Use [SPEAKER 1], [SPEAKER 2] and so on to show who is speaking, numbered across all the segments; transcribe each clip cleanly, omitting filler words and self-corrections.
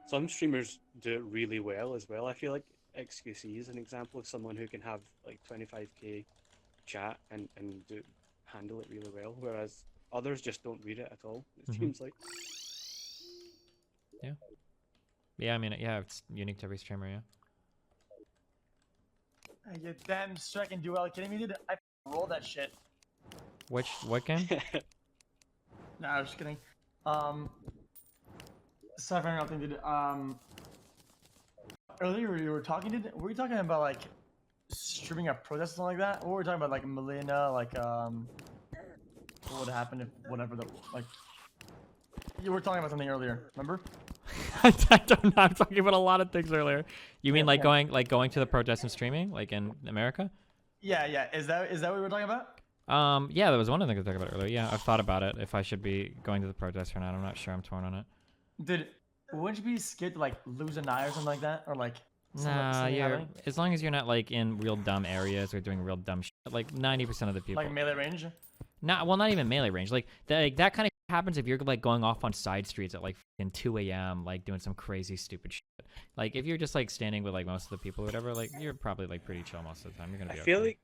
[SPEAKER 1] some streamers do it really well as well. I feel like xQc is an example of someone who can have like 25k chat and handle it really well, whereas others just don't read it at all. It seems like.
[SPEAKER 2] Yeah. Yeah, I mean, yeah, it's unique to every streamer, yeah.
[SPEAKER 3] You damn second duel, kidding me, dude? I rolled that shit.
[SPEAKER 2] What game?
[SPEAKER 3] Nah, I was just kidding. Sorry for interrupting, dude. Earlier you were talking, dude. Were you talking about like streaming a protest or something like that? Or were we talking about like Melina, like what would happen if whatever the like? You were talking about something earlier, remember?
[SPEAKER 2] I don't know. I'm talking about a lot of things earlier. You mean like
[SPEAKER 3] Yeah.
[SPEAKER 2] going to the protests and streaming, like in America?
[SPEAKER 3] Yeah. Is that what we were talking about?
[SPEAKER 2] Yeah, that was one of the things I was talking about earlier. Yeah, I've thought about it if I should be going to the protests or not. I'm not sure. I'm torn on it.
[SPEAKER 3] Dude, wouldn't you be scared to like lose an eye or something like that, or like?
[SPEAKER 2] Nah, as long as you're not like in real dumb areas or doing real dumb shit. Like 90% of the people.
[SPEAKER 3] Like melee range.
[SPEAKER 2] Not even melee range. Like that kind of happens if you're like going off on side streets at like 2 a.m. like doing some crazy stupid shit. Like if you're just like standing with like most of the people or whatever, like you're probably like pretty chill most of the time. You're gonna be.
[SPEAKER 1] I feel like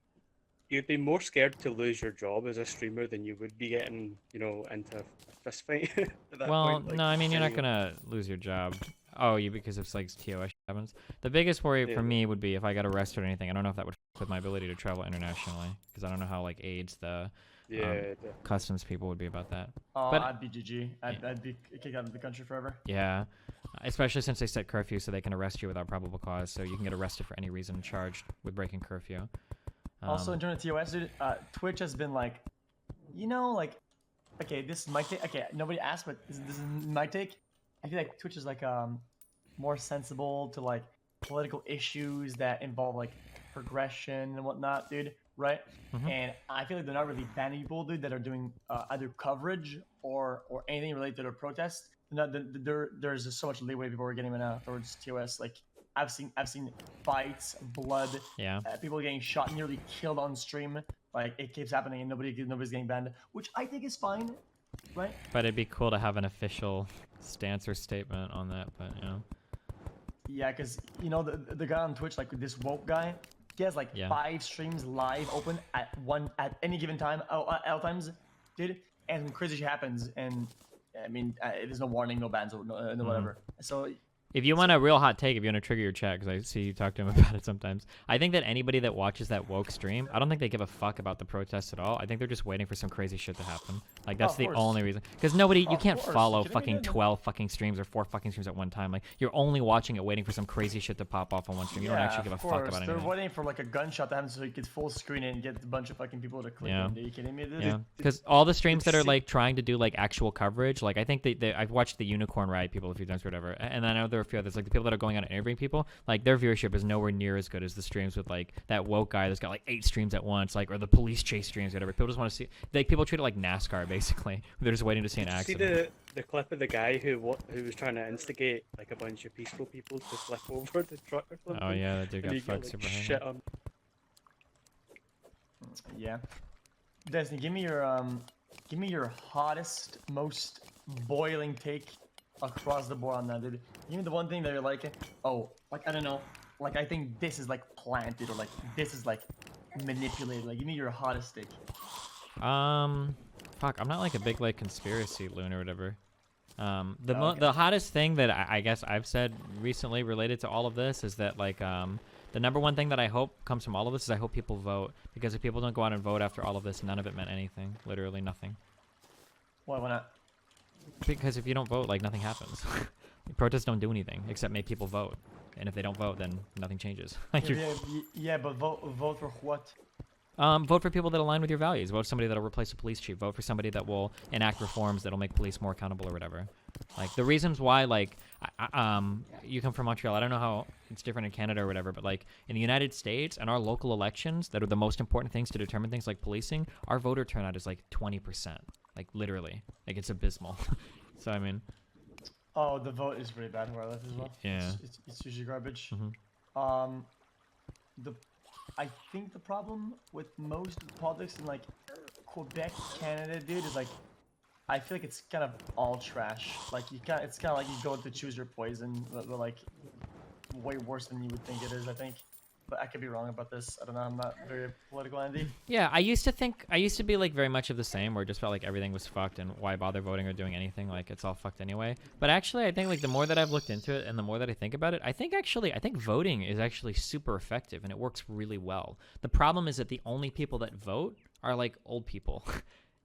[SPEAKER 1] you'd be more scared to lose your job as a streamer than you would be getting, into a fist fight. At that point. Like,
[SPEAKER 2] no, I mean you're not gonna lose your job. Oh, because if like TOS happens. The biggest worry for me would be if I got arrested or anything. I don't know if that would f with my ability to travel internationally because I don't know how like AIDS the customs people would be about that.
[SPEAKER 3] Oh, but I'd be GG. I'd be kicked out of the country forever.
[SPEAKER 2] Yeah, especially since they set curfew so they can arrest you without probable cause. So you can get arrested for any reason and charged with breaking curfew.
[SPEAKER 3] Also, in terms of TOS, dude, Twitch has been like, like, okay, this is my take. Okay, nobody asked, but this is my take. I feel like Twitch is like more sensible to like political issues that involve like progression and whatnot, dude. Right? And I feel like they're not really banning people, dude, that are doing either coverage or anything related to their protests. There's just so much leeway people are getting right now towards TOS. Like I've seen fights, blood, people getting shot, nearly killed on stream. Like it keeps happening and nobody's getting banned, which I think is fine, right?
[SPEAKER 2] But it'd be cool to have an official stance or statement on that. But
[SPEAKER 3] yeah, because the guy on Twitch, like this woke guy. He has like 5 streams live open at any given time, at all times, dude, and crazy shit happens. And I mean, there's no warning, no bans, no whatever. So
[SPEAKER 2] if you want a real hot take, if you want to trigger your chat, because I see you talk to him about it sometimes, I think that anybody that watches that woke stream, I don't think they give a fuck about the protests at all. I think they're just waiting for some crazy shit to happen. Like that's the only reason. Because you can't follow fucking 12 fucking streams or 4 fucking streams at one time. Like you're only watching it, waiting for some crazy shit to pop off on one stream. You don't actually give a fuck about anything.
[SPEAKER 3] They're waiting for like a gunshot to happen so it gets full screen and get a bunch of fucking people to click in. Are you kidding me?
[SPEAKER 2] Yeah. Because all the streams that are like trying to do like actual coverage, like I think I've watched the Unicorn Riot people a few times or whatever, and I know there are a few others, like the people that are going on and interviewing people, like their viewership is nowhere near as good as the streams with like that woke guy that's got like 8 streams at once, like, or the police chase streams, whatever. People just want to see, like, people treat it like NASCAR basically. They're just waiting to see an accident.
[SPEAKER 1] See the clip of the guy who was trying to instigate like a bunch of peaceful people to flip over the truck or something?
[SPEAKER 2] Oh yeah, that dude got fucked super
[SPEAKER 1] shit on.
[SPEAKER 3] Yeah. Destiny, give me your hottest, most boiling take across the board on that, dude. Give me the one thing that you're like, oh, like, I don't know, like, I think this is, like, planted, or, like, this is, like, manipulated. Like, give me your hottest take.
[SPEAKER 2] Fuck, I'm not, like, a big, like, conspiracy loon or whatever. The hottest thing that I guess I've said recently related to all of this is that, like, the number one thing that I hope comes from all of this is I hope people vote. Because if people don't go out and vote after all of this, none of it meant anything. Literally nothing.
[SPEAKER 3] Why not?
[SPEAKER 2] Because if you don't vote, like, nothing happens. Protests don't do anything except make people vote, and if they don't vote, then nothing changes. Like
[SPEAKER 3] yeah, but vote for what?
[SPEAKER 2] Vote for people that align with your values. Vote for somebody that'll replace a police chief. Vote for somebody that will enact reforms that'll make police more accountable or whatever. Like the reasons why, like, you come from Montreal. I don't know how it's different in Canada or whatever, but like in the United States and our local elections that are the most important things to determine things like policing, our voter turnout is like 20%. Like literally, like it's abysmal. So I mean.
[SPEAKER 3] Oh, the vote is really bad where I live as well.
[SPEAKER 2] Yeah.
[SPEAKER 3] It's usually garbage.
[SPEAKER 2] Mm-hmm.
[SPEAKER 3] I think the problem with most politics in like Quebec, Canada, dude, is like I feel like it's kind of all trash. Like it's kind of like you go to choose your poison, but like way worse than you would think it is. I think, but I could be wrong about this. I don't know. I'm not very political, Andy.
[SPEAKER 2] Yeah, I used to be like very much of the same, where it just felt like everything was fucked, and why bother voting or doing anything? Like it's all fucked anyway. But actually, I think like the more that I've looked into it and the more that I think about it, I think voting is actually super effective and it works really well. The problem is that the only people that vote are like old people.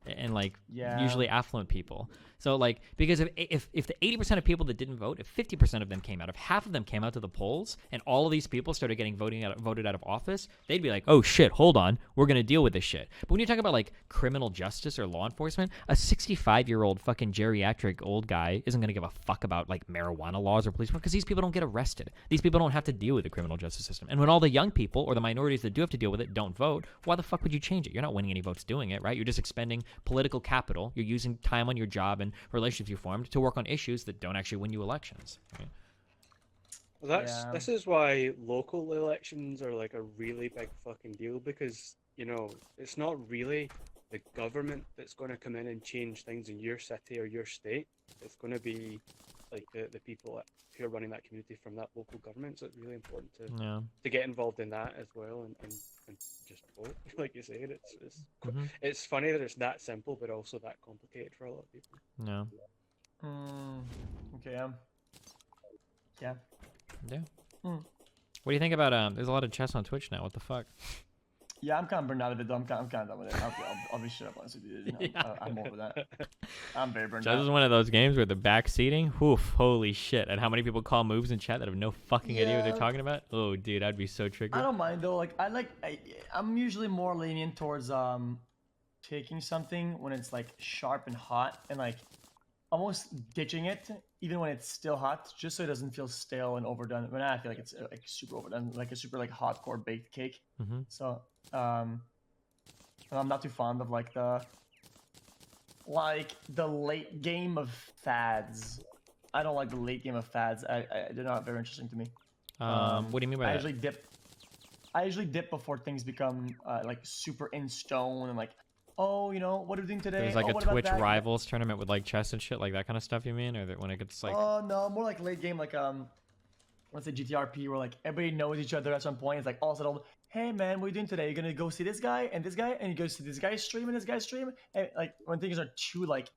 [SPEAKER 2] And like usually affluent people. So like, because if the 80% of people that didn't vote, if 50% of them came out, if half of them came out to the polls, and all of these people started getting voted out of office, they'd be like, oh shit, hold on, we're gonna deal with this shit. But when you talk about like criminal justice or law enforcement, a 65-year-old fucking geriatric old guy isn't gonna give a fuck about like marijuana laws or police work, because these people don't get arrested. These people don't have to deal with the criminal justice system. And when all the young people or the minorities that do have to deal with it don't vote, why the fuck would you change it? You're not winning any votes doing it, right? You're just expending political capital. You're using time on your job and relationships you formed to work on issues that don't actually win you elections. Right?
[SPEAKER 1] Well, this is why local elections are like a really big fucking deal, because it's not really the government that's going to come in and change things in your city or your state. It's going to be like the people who are running that community from that local government. So it's really important to get involved in that as well and just vote. Like you said, it's funny that it's that simple, but also that complicated for a lot of people.
[SPEAKER 2] Yeah.
[SPEAKER 3] Okay. Yeah.
[SPEAKER 2] What do you think about there's a lot of chess on Twitch now? What the fuck?
[SPEAKER 3] Yeah, I'm kind of burned out of it though. I'm kind of done with it. I'll be straight up honest with you. I'm over that. I'm very burned out.
[SPEAKER 2] Chess is one of those games where the back seating, holy shit. And how many people call moves in chat that have no fucking idea what they're talking about? Oh, dude, I'd be so triggered.
[SPEAKER 3] I don't mind though. Like I'm usually more lenient towards taking something when it's like sharp and hot, and like almost ditching it even when it's still hot, just so it doesn't feel stale and overdone. When I feel like it's like super overdone, like a super like hardcore baked cake. So I'm not too fond of like the late game of fads. I don't like the late game of fads. They're not very interesting to me.
[SPEAKER 2] What do you mean by that?
[SPEAKER 3] I usually dip before things become like super in stone and like, oh, what are we doing today?
[SPEAKER 2] There's like a Twitch Rivals tournament with like chess and shit, like that kind of stuff, you mean? Or that when it gets like...
[SPEAKER 3] Oh, no, more like late game, like, let's say GTRP, where like everybody knows each other at some point. It's like all settled, hey man, what are you doing today? You're gonna go see this guy, and you go see this guy's stream and this guy's stream. And like when things are too like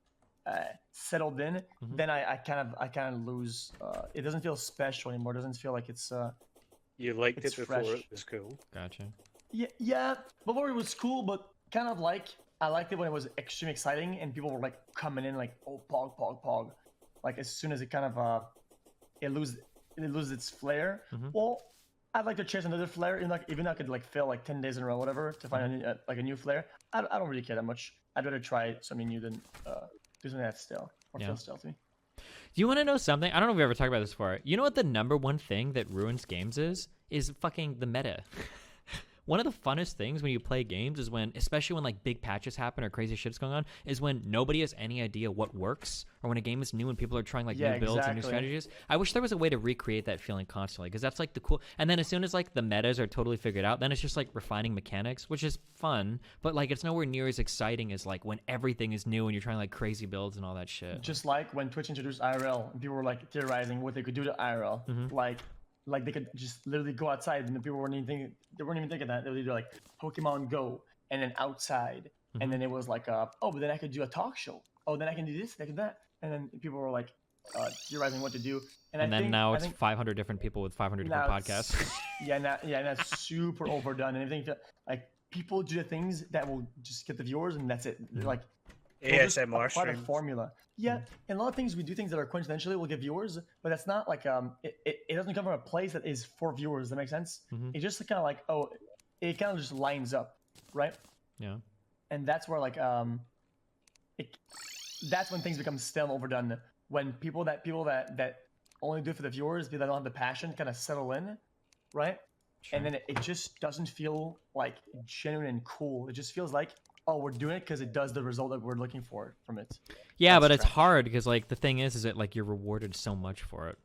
[SPEAKER 3] settled in, then I kind of lose. It doesn't feel special anymore. It doesn't feel like it's
[SPEAKER 1] you liked it before
[SPEAKER 3] fresh.
[SPEAKER 1] It was cool.
[SPEAKER 2] Gotcha.
[SPEAKER 3] Yeah. Before it was cool, but kind of like I liked it when it was extremely exciting and people were like coming in like, oh, pog. Like as soon as it kind of it loses its flair. Well, I'd like to chase another flair, even though I could like fail like 10 days in a row, whatever, to find a new flair. I don't really care that much. I'd rather try something new than do something that's stale or feel stale to me.
[SPEAKER 2] Do you want to know something? I don't know if we ever talked about this before. You know what the number one thing that ruins games is? Is fucking the meta. One of the funnest things when you play games is when, especially when like big patches happen or crazy shit's going on, is when nobody has any idea what works, or when a game is new and people are trying like new builds and new strategies. I wish there was a way to recreate that feeling constantly, because that's like the cool. And then as soon as like the metas are totally figured out, then it's just like refining mechanics, which is fun, but like it's nowhere near as exciting as like when everything is new and you're trying like crazy builds and all that shit.
[SPEAKER 3] Just like when Twitch introduced IRL, and people were like theorizing what they could do to IRL, like they could just literally go outside, and the people weren't even thinking that. They would do like Pokemon Go and then outside, and then it was like oh, but then I could do a talk show. Oh, then I can do this, I can do that, and then people were like theorizing what to do. And
[SPEAKER 2] now it's 500 different people with 500 different podcasts. And
[SPEAKER 3] that's super overdone, and everything. Like people do the things that will just get the viewers, and that's it. They're like
[SPEAKER 1] ASMR
[SPEAKER 3] part of formula. Yeah, and a lot of things we do things that are coincidentally will get viewers, but that's not like it doesn't come from a place that is for viewers. Does that make sense? It's just kind of like it kind of just lines up, right?
[SPEAKER 2] Yeah.
[SPEAKER 3] And that's where like that's when things become stale and overdone. When people that only do it for the viewers, people that don't have the passion, kind of settle in, right? Sure. And then it just doesn't feel like genuine and cool. It just feels like, oh, we're doing it because it does the result that we're looking for from it.
[SPEAKER 2] Yeah, but it's hard because like the thing is that like you're rewarded so much for it.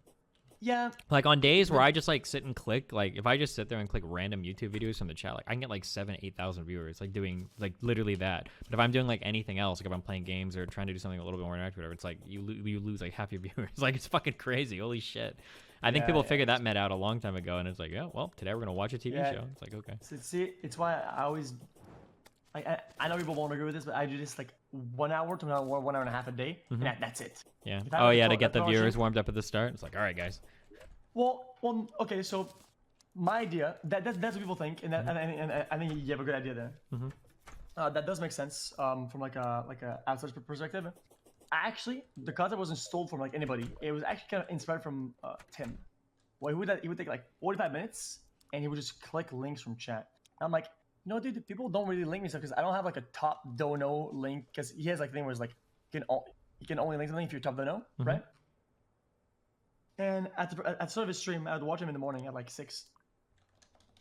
[SPEAKER 3] Yeah.
[SPEAKER 2] Like on days where I just like sit and click, like if I just sit there and click random YouTube videos from the chat, like I can get like 8,000 viewers, like doing like literally that. But if I'm doing like anything else, like if I'm playing games or trying to do something a little bit more interactive, whatever, it's like you lose like half your viewers. Like it's fucking crazy. Holy shit. I think people figured that met out a long time ago, and it's like, yeah, well, today we're gonna watch a TV show. It's like, okay.
[SPEAKER 3] So see, it's why I always, I know people won't agree with this, but I do this like 1 hour to 1 hour and a half a day, and that's it.
[SPEAKER 2] Yeah. Oh yeah, to get the viewers warmed up at the start. It's like, all right, guys.
[SPEAKER 3] Well, okay. So my idea that's what people think, and I think you have a good idea there. That does make sense from like a outside perspective. Actually, the concept wasn't stolen from like anybody. It was actually kind of inspired from Tim. Well, he would take like 45 minutes, and he would just click links from chat. And I'm like, no, dude, people don't really link me stuff because I don't have like a top dono link, because he has like a thing where it's like you can only link something if you're top dono, right? And at the start of his stream, I would watch him in the morning at like 6,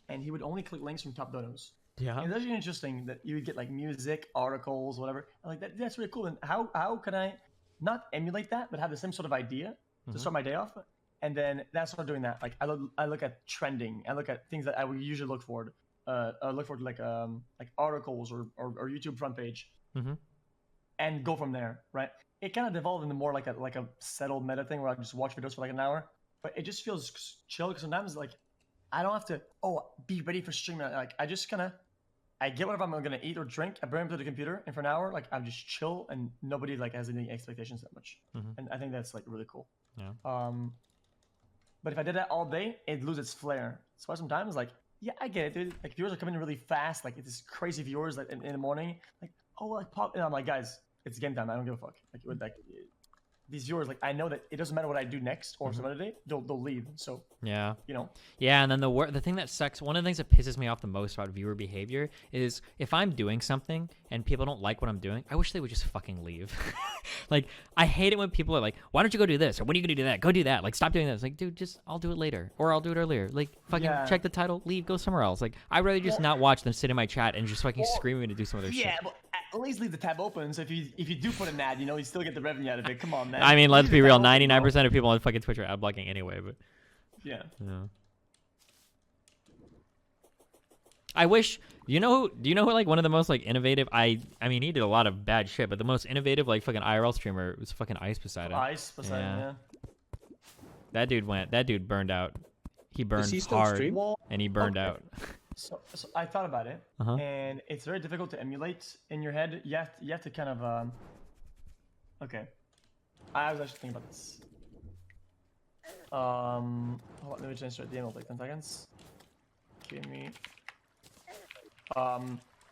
[SPEAKER 3] and he would only click links from top donos.
[SPEAKER 2] Yeah.
[SPEAKER 3] And it's actually interesting that you would get like music, articles, whatever. And like that's really cool. And how can I not emulate that, but have the same sort of idea to start my day off? And then that's start doing that. Like I look at trending. I look at things that I would usually look for. Like articles or YouTube front page, and go from there. Right. It kind of devolved into more like a settled meta thing where I just watch videos for like an hour. But it just feels chill because sometimes like I don't have to be ready for streaming. Like I just I get whatever I'm gonna eat or drink. I bring them to the computer, and for an hour, like I'm just chill, and nobody like has any expectations that much. And I think that's like really cool.
[SPEAKER 2] Yeah.
[SPEAKER 3] But if I did that all day, it loses its flair. So sometimes like, yeah, I get it, dude. Like viewers are coming in really fast. Like it's this crazy viewers like in the morning. Like like pop, and I'm like, guys, it's game time. I don't give a fuck. Like these viewers, like I know that it doesn't matter what I do next or some other day, they'll leave. So
[SPEAKER 2] yeah,
[SPEAKER 3] Yeah,
[SPEAKER 2] and then the thing that sucks, one of the things that pisses me off the most about viewer behavior is if I'm doing something and people don't like what I'm doing, I wish they would just fucking leave. Like I hate it when people are like, why don't you go do this, or when are you gonna do that, go do that, like stop doing that. It's like, dude, just I'll do it later, or I'll do it earlier. Like fucking check the title, leave, go somewhere else. Like I'd rather just not watch than sit in my chat and just fucking scream at me to do some other shit.
[SPEAKER 3] Yeah, but at least leave the tab open, so if you do put an ad, you still get the revenue out of it. Come on, man.
[SPEAKER 2] I mean, let's be real, 99% of people on fucking Twitch are ad blocking anyway, but
[SPEAKER 3] yeah.
[SPEAKER 2] I wish, do you know who like one of the most like innovative, I mean he did a lot of bad shit, but the most innovative like fucking IRL streamer was fucking Poseidon.
[SPEAKER 3] Poseidon, yeah.
[SPEAKER 2] That dude burned out. He burned hard, and he burned out.
[SPEAKER 3] So I thought about it, and it's very difficult to emulate in your head. You have to kind of okay. I was actually thinking about this. Hold on, let me just start the demo, like 10 seconds. Give me.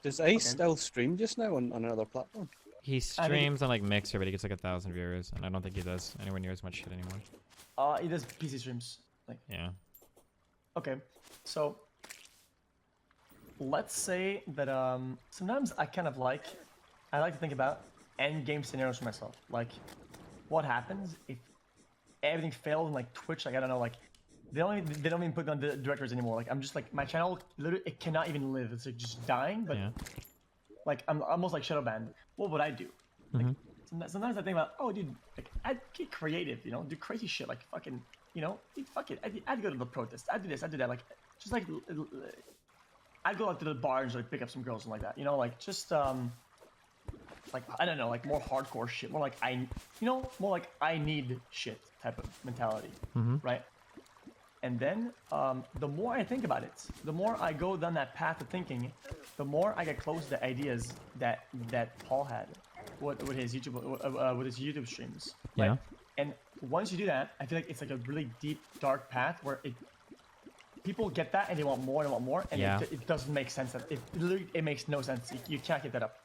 [SPEAKER 1] Does Ice still stream just now on another platform?
[SPEAKER 2] He streams on like Mixer, but he gets like 1,000 viewers, and I don't think he does anywhere near as much shit anymore.
[SPEAKER 3] He does PC streams. Like.
[SPEAKER 2] Yeah.
[SPEAKER 3] Okay, so let's say that sometimes I like to think about end game scenarios for myself. Like, what happens if everything fails in like Twitch? Like I don't know, like they don't even put on the directors anymore. Like I'm just like my channel literally it cannot even live. It's like just dying. But like I'm almost like shadow banned. What would I do? Like, sometimes I think about, oh dude, like I'd get creative, do crazy shit, like fucking, fuck it. I'd go to the protest. I'd do this. I'd do that. Like just like I'd go out to the bar and like pick up some girls and like that. Like just like I don't know, like more hardcore shit. More like more like I need shit type of mentality, right? And then the more I think about it, the more I go down that path of thinking, the more I get close to the ideas that Paul had with his YouTube streams. Right?
[SPEAKER 2] Yeah.
[SPEAKER 3] And once you do that, I feel like it's like a really deep, dark path where people get that and they want more and want more, and it doesn't make sense. It makes no sense. You can't get that up.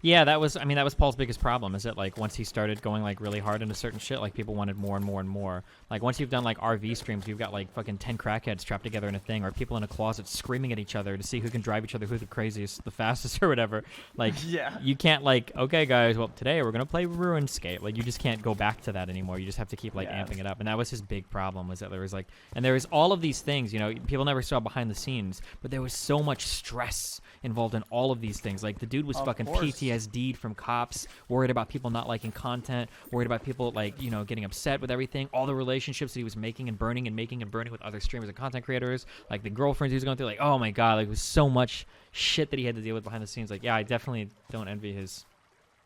[SPEAKER 2] Yeah, that was Paul's biggest problem, is that like once he started going like really hard into certain shit, like people wanted more and more and more. Like once you've done like RV streams, you've got like fucking 10 crackheads trapped together in a thing, or people in a closet screaming at each other to see who can drive each other, who the craziest, the fastest, or whatever. Like you can't like, okay guys, well today we're gonna play RuneScape. Like you just can't go back to that anymore. You just have to keep like amping it up. And that was his big problem, was that there was like, and there was all of these things, people never saw behind the scenes, but there was so much stress involved in all of these things. Like the dude was fucking PTSD PTSD from cops, worried about people not liking content, worried about people like, you know, getting upset with everything, all the relationships that he was making and burning with other streamers and content creators, like the girlfriends he was going through, like, oh my god, like it was so much shit that he had to deal with behind the scenes. Like, yeah, I definitely don't envy his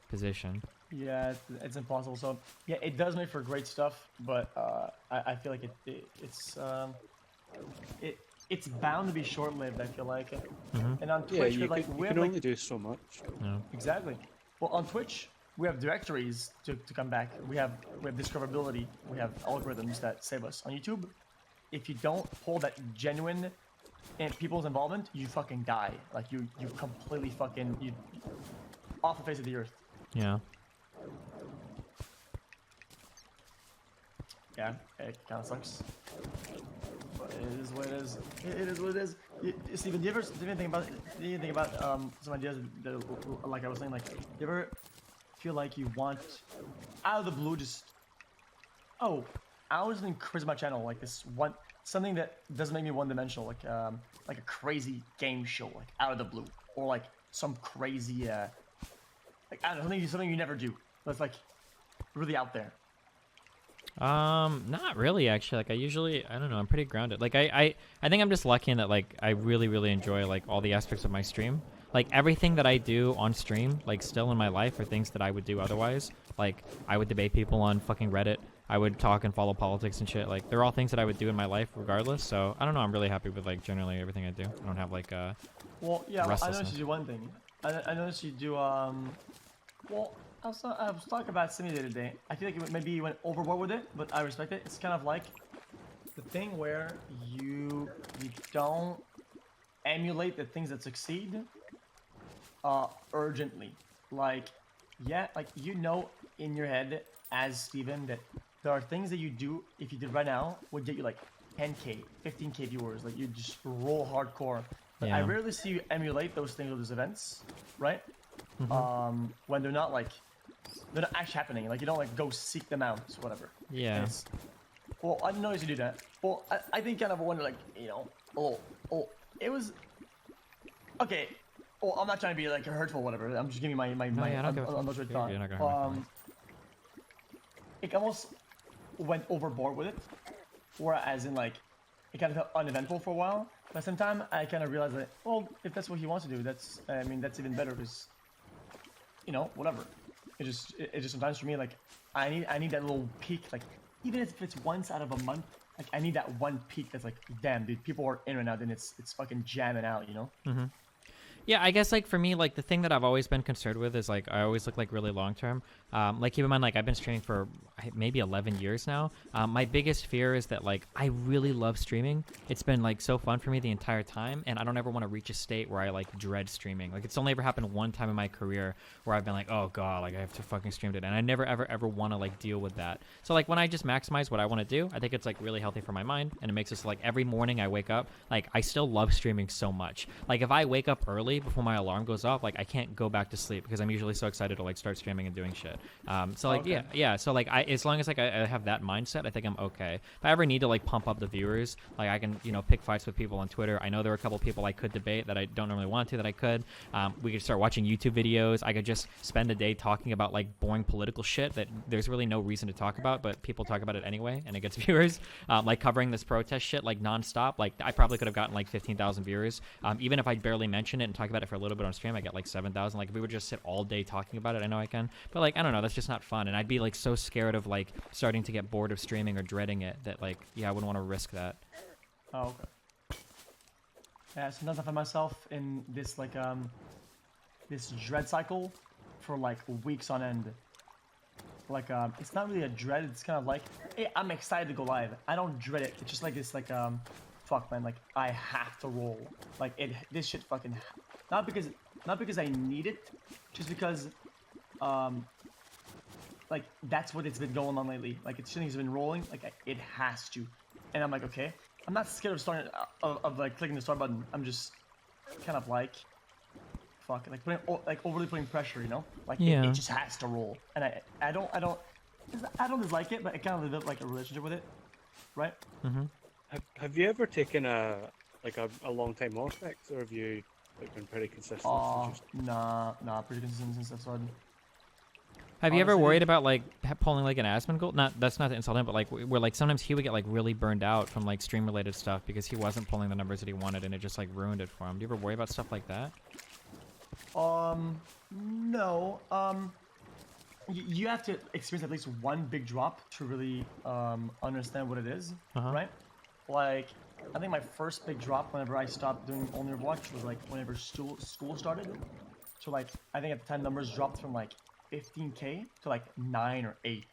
[SPEAKER 2] position.
[SPEAKER 3] Yeah, it's impossible. So yeah, it does make for great stuff, but I feel like it's bound to be short-lived. I feel like, and on Twitch,
[SPEAKER 1] you
[SPEAKER 3] we
[SPEAKER 1] can
[SPEAKER 3] have
[SPEAKER 1] only do so much.
[SPEAKER 2] Yeah.
[SPEAKER 3] exactly. Well, on Twitch, we have directories to come back. We have discoverability. We have algorithms that save us. On YouTube, if you don't hold that genuine and people's involvement, you fucking die. Like you completely fucking off the face of the earth.
[SPEAKER 2] Yeah.
[SPEAKER 3] Yeah, it kind of sucks. But it is what it is. It is what it is. Steven, do you think about some ideas that, like I was saying, like, do you ever feel like you want out of the blue just, oh, I was in Charisma channel, like this one, something that doesn't make me one-dimensional, like a crazy game show, like out of the blue, or like some crazy like I don't know, something you never do, that's like really out there.
[SPEAKER 2] Not really actually. Like I don't know, I'm pretty grounded. Like I think I'm just lucky in that like I really enjoy like all the aspects of my stream. Like everything that I do on stream, like still in my life, are things that I would do otherwise. Like I would debate people on fucking Reddit. I would talk and follow politics and shit. Like they're all things that I would do in my life regardless. So I don't know, I'm really happy with like generally everything I do. I don't have like
[SPEAKER 3] well, yeah, well, I noticed you do one thing. I noticed you do well, I was talking about Simulator today. I feel like maybe you went overboard with it, but I respect it. It's kind of like the thing where you don't emulate the things that succeed urgently. Like, yeah, like you know in your head as Steven that there are things that you do, if you did right now, would get you like 10k, 15k viewers. Like you just roll hardcore. But I rarely see you emulate those things or those events, right? When they're not actually happening. Like you don't like go seek them out, whatever.
[SPEAKER 2] yeah.
[SPEAKER 3] Well, I didn't notice you do that. Well, I think kind of wonder, like, you know, it was okay. Well, I'm not trying to be like hurtful, whatever. I'm just giving my unmotivated thought.
[SPEAKER 2] You're not gonna hurt me.
[SPEAKER 3] It almost went overboard with it, whereas in like it kind of felt uneventful for a while. But at the same time, I kind of realized that, well, if that's what he wants to do, that's even better because, you know, whatever. It just sometimes for me, like I need that little peak, like even if it's once out of a month, like I need that one peak that's like, damn, dude, people are in right now, then it's fucking jamming out, you know?
[SPEAKER 2] Yeah, I guess like for me, like the thing that I've always been concerned with is like I always look like really long term. Like keep in mind, like I've been streaming for maybe 11 years now. My biggest fear is that like I really love streaming. It's been like so fun for me the entire time, and I don't ever want to reach a state where I like dread streaming. Like it's only ever happened one time in my career where I've been like, oh god, like I have to fucking stream it, and I never ever want to like deal with that. So like when I just maximize what I want to do, I think it's like really healthy for my mind, and it makes it so like every morning I wake up, like I still love streaming so much. Like if I wake up early before my alarm goes off, like I can't go back to sleep because I'm usually so excited to like start streaming and doing shit. So like yeah, so like as long as like I have that mindset, I think I'm okay. If I ever need to like pump up the viewers, like I can, you know, pick fights with people on Twitter. I know there are a couple people I could debate that I don't normally want to, that I could. We could start watching YouTube videos. I could just spend a day talking about like boring political shit that there's really no reason to talk about, but people talk about it anyway and it gets viewers. Like covering this protest shit like nonstop, like I probably could have gotten like 15,000 viewers. Even if I barely mention it and talk about it for a little bit on stream, I get like 7,000. Like if we would just sit all day talking about it, I know I can, but like I don't know, that's just not fun, and I'd be like so scared of like starting to get bored of streaming or dreading it that like I wouldn't want to risk that.
[SPEAKER 3] Oh, okay. Yeah, sometimes I find myself in this like this dread cycle for like weeks on end. Like it's not really a dread, it's kind of like, hey, I'm excited to go live. I don't dread it. It's just like this like fuck man, like I have to roll. Like this shit fucking not because I need it, just because like that's what it's been going on lately. Like it's things been rolling, like it has to. And I'm like, okay, I'm not scared of starting of like clicking the start button. I'm just kind of like fuck, like overly putting pressure, you know? Like it just has to roll. And I don't dislike it, but I kind of live like a relationship with it, right?
[SPEAKER 1] Have you ever taken a long time off, X, or have you Like been pretty consistent. So just
[SPEAKER 3] Nah, pretty consistent since episode.
[SPEAKER 2] Have you ever
[SPEAKER 3] Honestly,
[SPEAKER 2] worried about like pulling like an admin goal? That's not to insult him, but like where like sometimes he would get like really burned out from like stream related stuff because he wasn't pulling the numbers that he wanted and it just like ruined it for him. Do you ever worry about stuff like that?
[SPEAKER 3] No. You have to experience at least one big drop to really understand what it is, right? Like, I think my first big drop whenever I stopped doing only Overwatch was like whenever school started. So like, I think at the time numbers dropped from like 15K to like 9 or 8.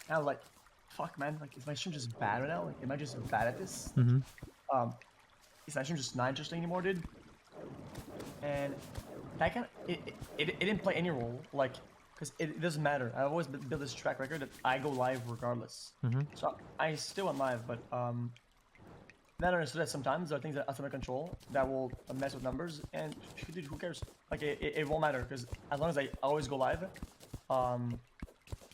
[SPEAKER 3] And I was like, fuck man, like is my stream just bad right now? Like, am I just bad at this? Is my stream just not interesting anymore, dude? And that kind of, it didn't play any role, like, because it doesn't matter. I've always built this track record that I go live regardless. So I still went live, but then I understood that sometimes there are things that are outside my control that will mess with numbers, and dude, who cares? Like it won't matter because as long as I always go live,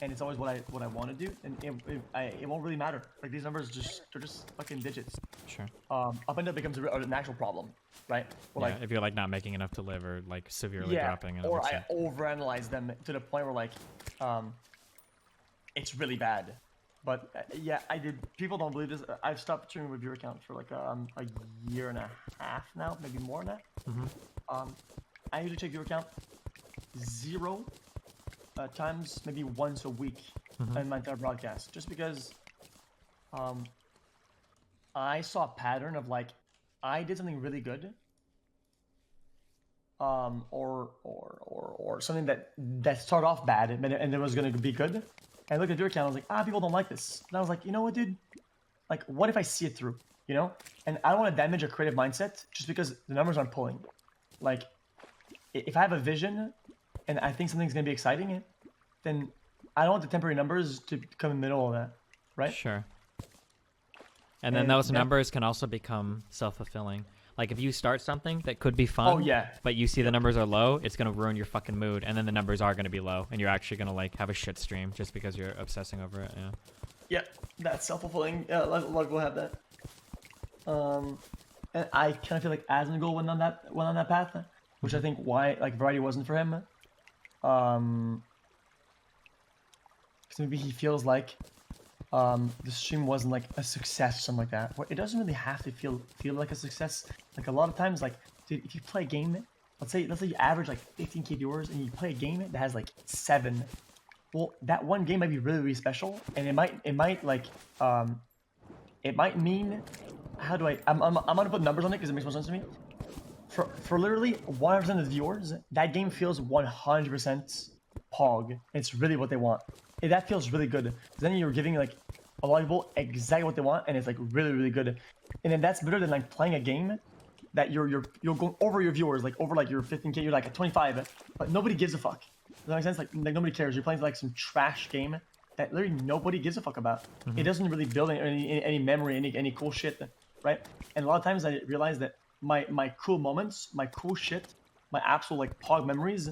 [SPEAKER 3] and it's always what I want to do, and it won't really matter. Like these numbers they're just fucking digits.
[SPEAKER 2] Sure.
[SPEAKER 3] Up until it becomes an actual problem, right? Or
[SPEAKER 2] Yeah,
[SPEAKER 3] like,
[SPEAKER 2] if you're like not making enough to live or like severely dropping. And
[SPEAKER 3] or I overanalyze them to the point where like, it's really bad. But yeah, I did. People don't believe this. I've stopped streaming with viewer count for like a year and a half now, maybe more than that. I usually check viewer count 0 times, maybe once a week in my entire broadcast, just because I saw a pattern of like I did something really good, or something that started off bad and it was gonna be good. And I looked at your account, I was like, people don't like this. And I was like, you know what, dude? Like, what if I see it through, you know? And I don't want to damage a creative mindset just because the numbers aren't pulling. Like, if I have a vision and I think something's going to be exciting, then I don't want the temporary numbers to come in the middle of that, right?
[SPEAKER 2] Sure. And then those numbers can also become self-fulfilling. Like if you start something that could be fun, but you see the numbers are low, it's gonna ruin your fucking mood, and then the numbers are gonna be low, and you're actually gonna like have a shit stream just because you're obsessing over it. Yeah.
[SPEAKER 3] Yeah, that's self-fulfilling. Yeah, like we'll have that. And I kind of feel like Asmongold went on that path, which I think why like variety wasn't for him. Because maybe he feels like the stream wasn't like a success or something like that. But it doesn't really have to feel like a success. Like a lot of times, like dude, if you play a game, let's say you average like 15K viewers and you play a game that has like 7. Well, that one game might be really, really special, and it might like it might mean I'm gonna put numbers on it because it makes more sense to me. For literally 100% of the viewers, that game feels 100% Pog. It's really what they want. And that feels really good. Then you're giving like a lot of people exactly what they want, and it's like really, really good. And then that's better than like playing a game that you're going over your viewers, like over like your 15K, you're like at 25, but nobody gives a fuck. Does that make sense? Like nobody cares. You're playing like some trash game that literally nobody gives a fuck about. It doesn't really build any memory, any cool shit, right? And a lot of times I realize that my cool moments, my cool shit, my absolute like Pog memories,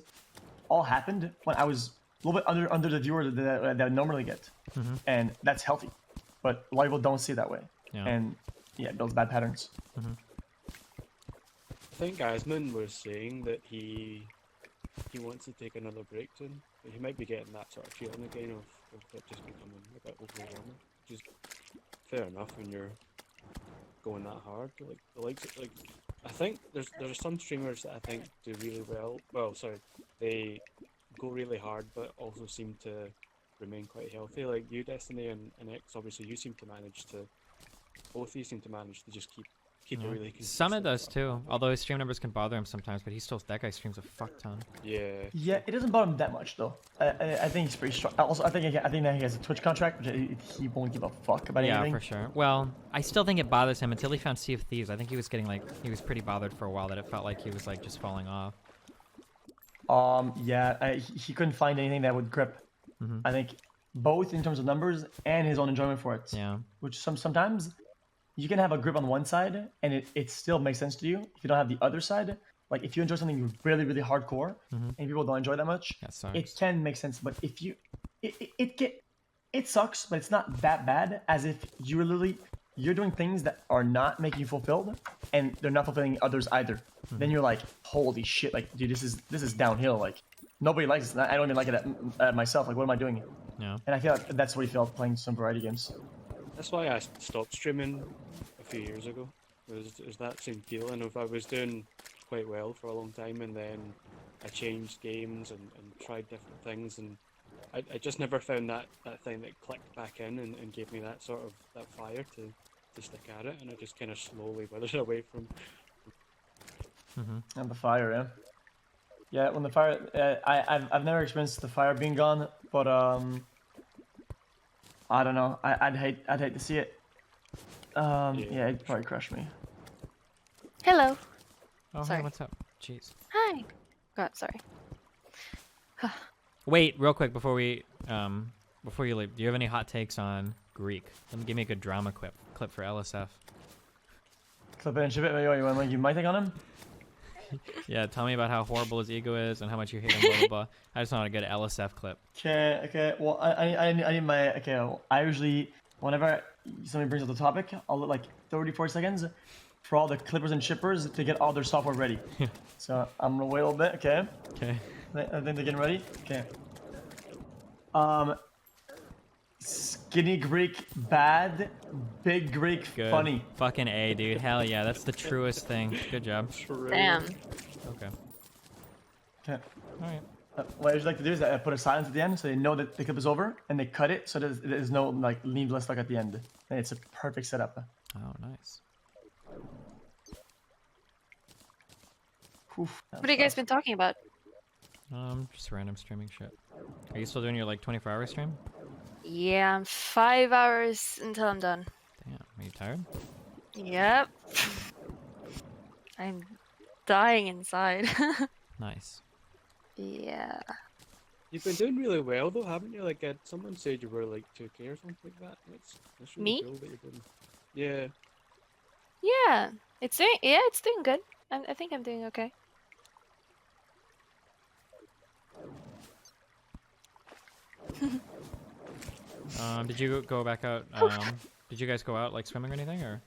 [SPEAKER 3] all happened when I was a little bit under the viewer that I normally get, and that's healthy. But a lot of people don't see it that way, and yeah, it builds bad patterns.
[SPEAKER 1] I think Asmund was saying that he wants to take another break soon. He might be getting that sort of feeling again of it just becoming a bit overwhelming, which is fair enough when you're going that hard. Like the likes of, like I think there's some streamers that I think do really well. Well, sorry, they go really hard but also seem to remain quite healthy. Like you, Destiny, and X. Obviously, you seem to manage to. Both of you seem to manage to just keep it really consistent.
[SPEAKER 2] Summit does too, although his stream numbers can bother him sometimes, but that guy streams a fuck ton.
[SPEAKER 1] Yeah,
[SPEAKER 3] it doesn't bother him that much though. I think he's pretty strong. Also, I think that he has a Twitch contract, which he won't give a fuck about anything.
[SPEAKER 2] Yeah, for sure. Well, I still think it bothers him until he found Sea of Thieves. I think he was getting like he was pretty bothered for a while that it felt like he was like just falling off.
[SPEAKER 3] He couldn't find anything that would grip. I think both in terms of numbers and his own enjoyment for it. Yeah. Which sometimes you can have a grip on one side and it still makes sense to you. If you don't have the other side, like if you enjoy something really, really hardcore and people don't enjoy that much, it can make sense. But if you, it sucks, but it's not that bad as if you're doing things that are not making you fulfilled and they're not fulfilling others either. then you're like, holy shit, like, dude, this is downhill. Like, nobody likes this. I don't even like it at myself. Like, what am I doing?
[SPEAKER 2] Yeah.
[SPEAKER 3] And I feel like that's what you felt playing some variety games.
[SPEAKER 1] That's why I stopped streaming a few years ago. It was that same feeling of I was doing quite well for a long time, and then I changed games and tried different things, and I just never found that thing that clicked back in and gave me that sort of that fire to stick at it, and I just kind of slowly withered away from.
[SPEAKER 3] And the fire, yeah. Yeah, when the fire, I've never experienced the fire being gone, but I don't know. I'd hate to see it. Yeah, it'd probably crush me.
[SPEAKER 4] Hello.
[SPEAKER 2] Oh,
[SPEAKER 4] Sorry.
[SPEAKER 2] hey, what's up? Jeez.
[SPEAKER 4] Hi. God, sorry.
[SPEAKER 2] Wait, real quick before we before you leave, do you have any hot takes on Greek? Give me a good drama clip for LSF.
[SPEAKER 3] Clip it and ship it. You want you might take on him?
[SPEAKER 2] Yeah, tell me about how horrible his ego is and how much you hate him. Blah blah blah. I just want a good LSF clip.
[SPEAKER 3] Okay. Well, I need my okay. Well, I usually whenever somebody brings up the topic, I'll let like 34 seconds for all the clippers and shippers to get all their software ready. So I'm gonna wait a little bit. Okay.
[SPEAKER 2] Okay.
[SPEAKER 3] I think they're getting ready. Okay. Skinny Greek bad, big Greek
[SPEAKER 2] Good.
[SPEAKER 3] funny.
[SPEAKER 2] Fucking A, dude. Hell yeah, that's the truest thing. Good job.
[SPEAKER 4] Damn.
[SPEAKER 2] Okay.
[SPEAKER 3] Okay.
[SPEAKER 2] All right.
[SPEAKER 3] What I usually like to do is I put a silence at the end so they know that the clip is over, and they cut it so there's no like needless talk at the end. And it's a perfect setup.
[SPEAKER 2] Oh, nice.
[SPEAKER 3] Oof,
[SPEAKER 4] What have you guys been talking about?
[SPEAKER 2] Just random streaming shit. Are you still doing your like 24-hour stream?
[SPEAKER 4] Yeah, I'm 5 hours until I'm done.
[SPEAKER 2] Damn. Are you tired?
[SPEAKER 4] Yep. I'm dying inside.
[SPEAKER 2] Nice.
[SPEAKER 4] Yeah.
[SPEAKER 1] You've been doing really well though, haven't you? Like someone said you were like 2K or something like that. That's really
[SPEAKER 4] Me?
[SPEAKER 1] cool that you're doing. Yeah.
[SPEAKER 4] Yeah. It's doing good. I think I'm doing okay.
[SPEAKER 2] Did you go back out? Did you guys go out like swimming or anything, or?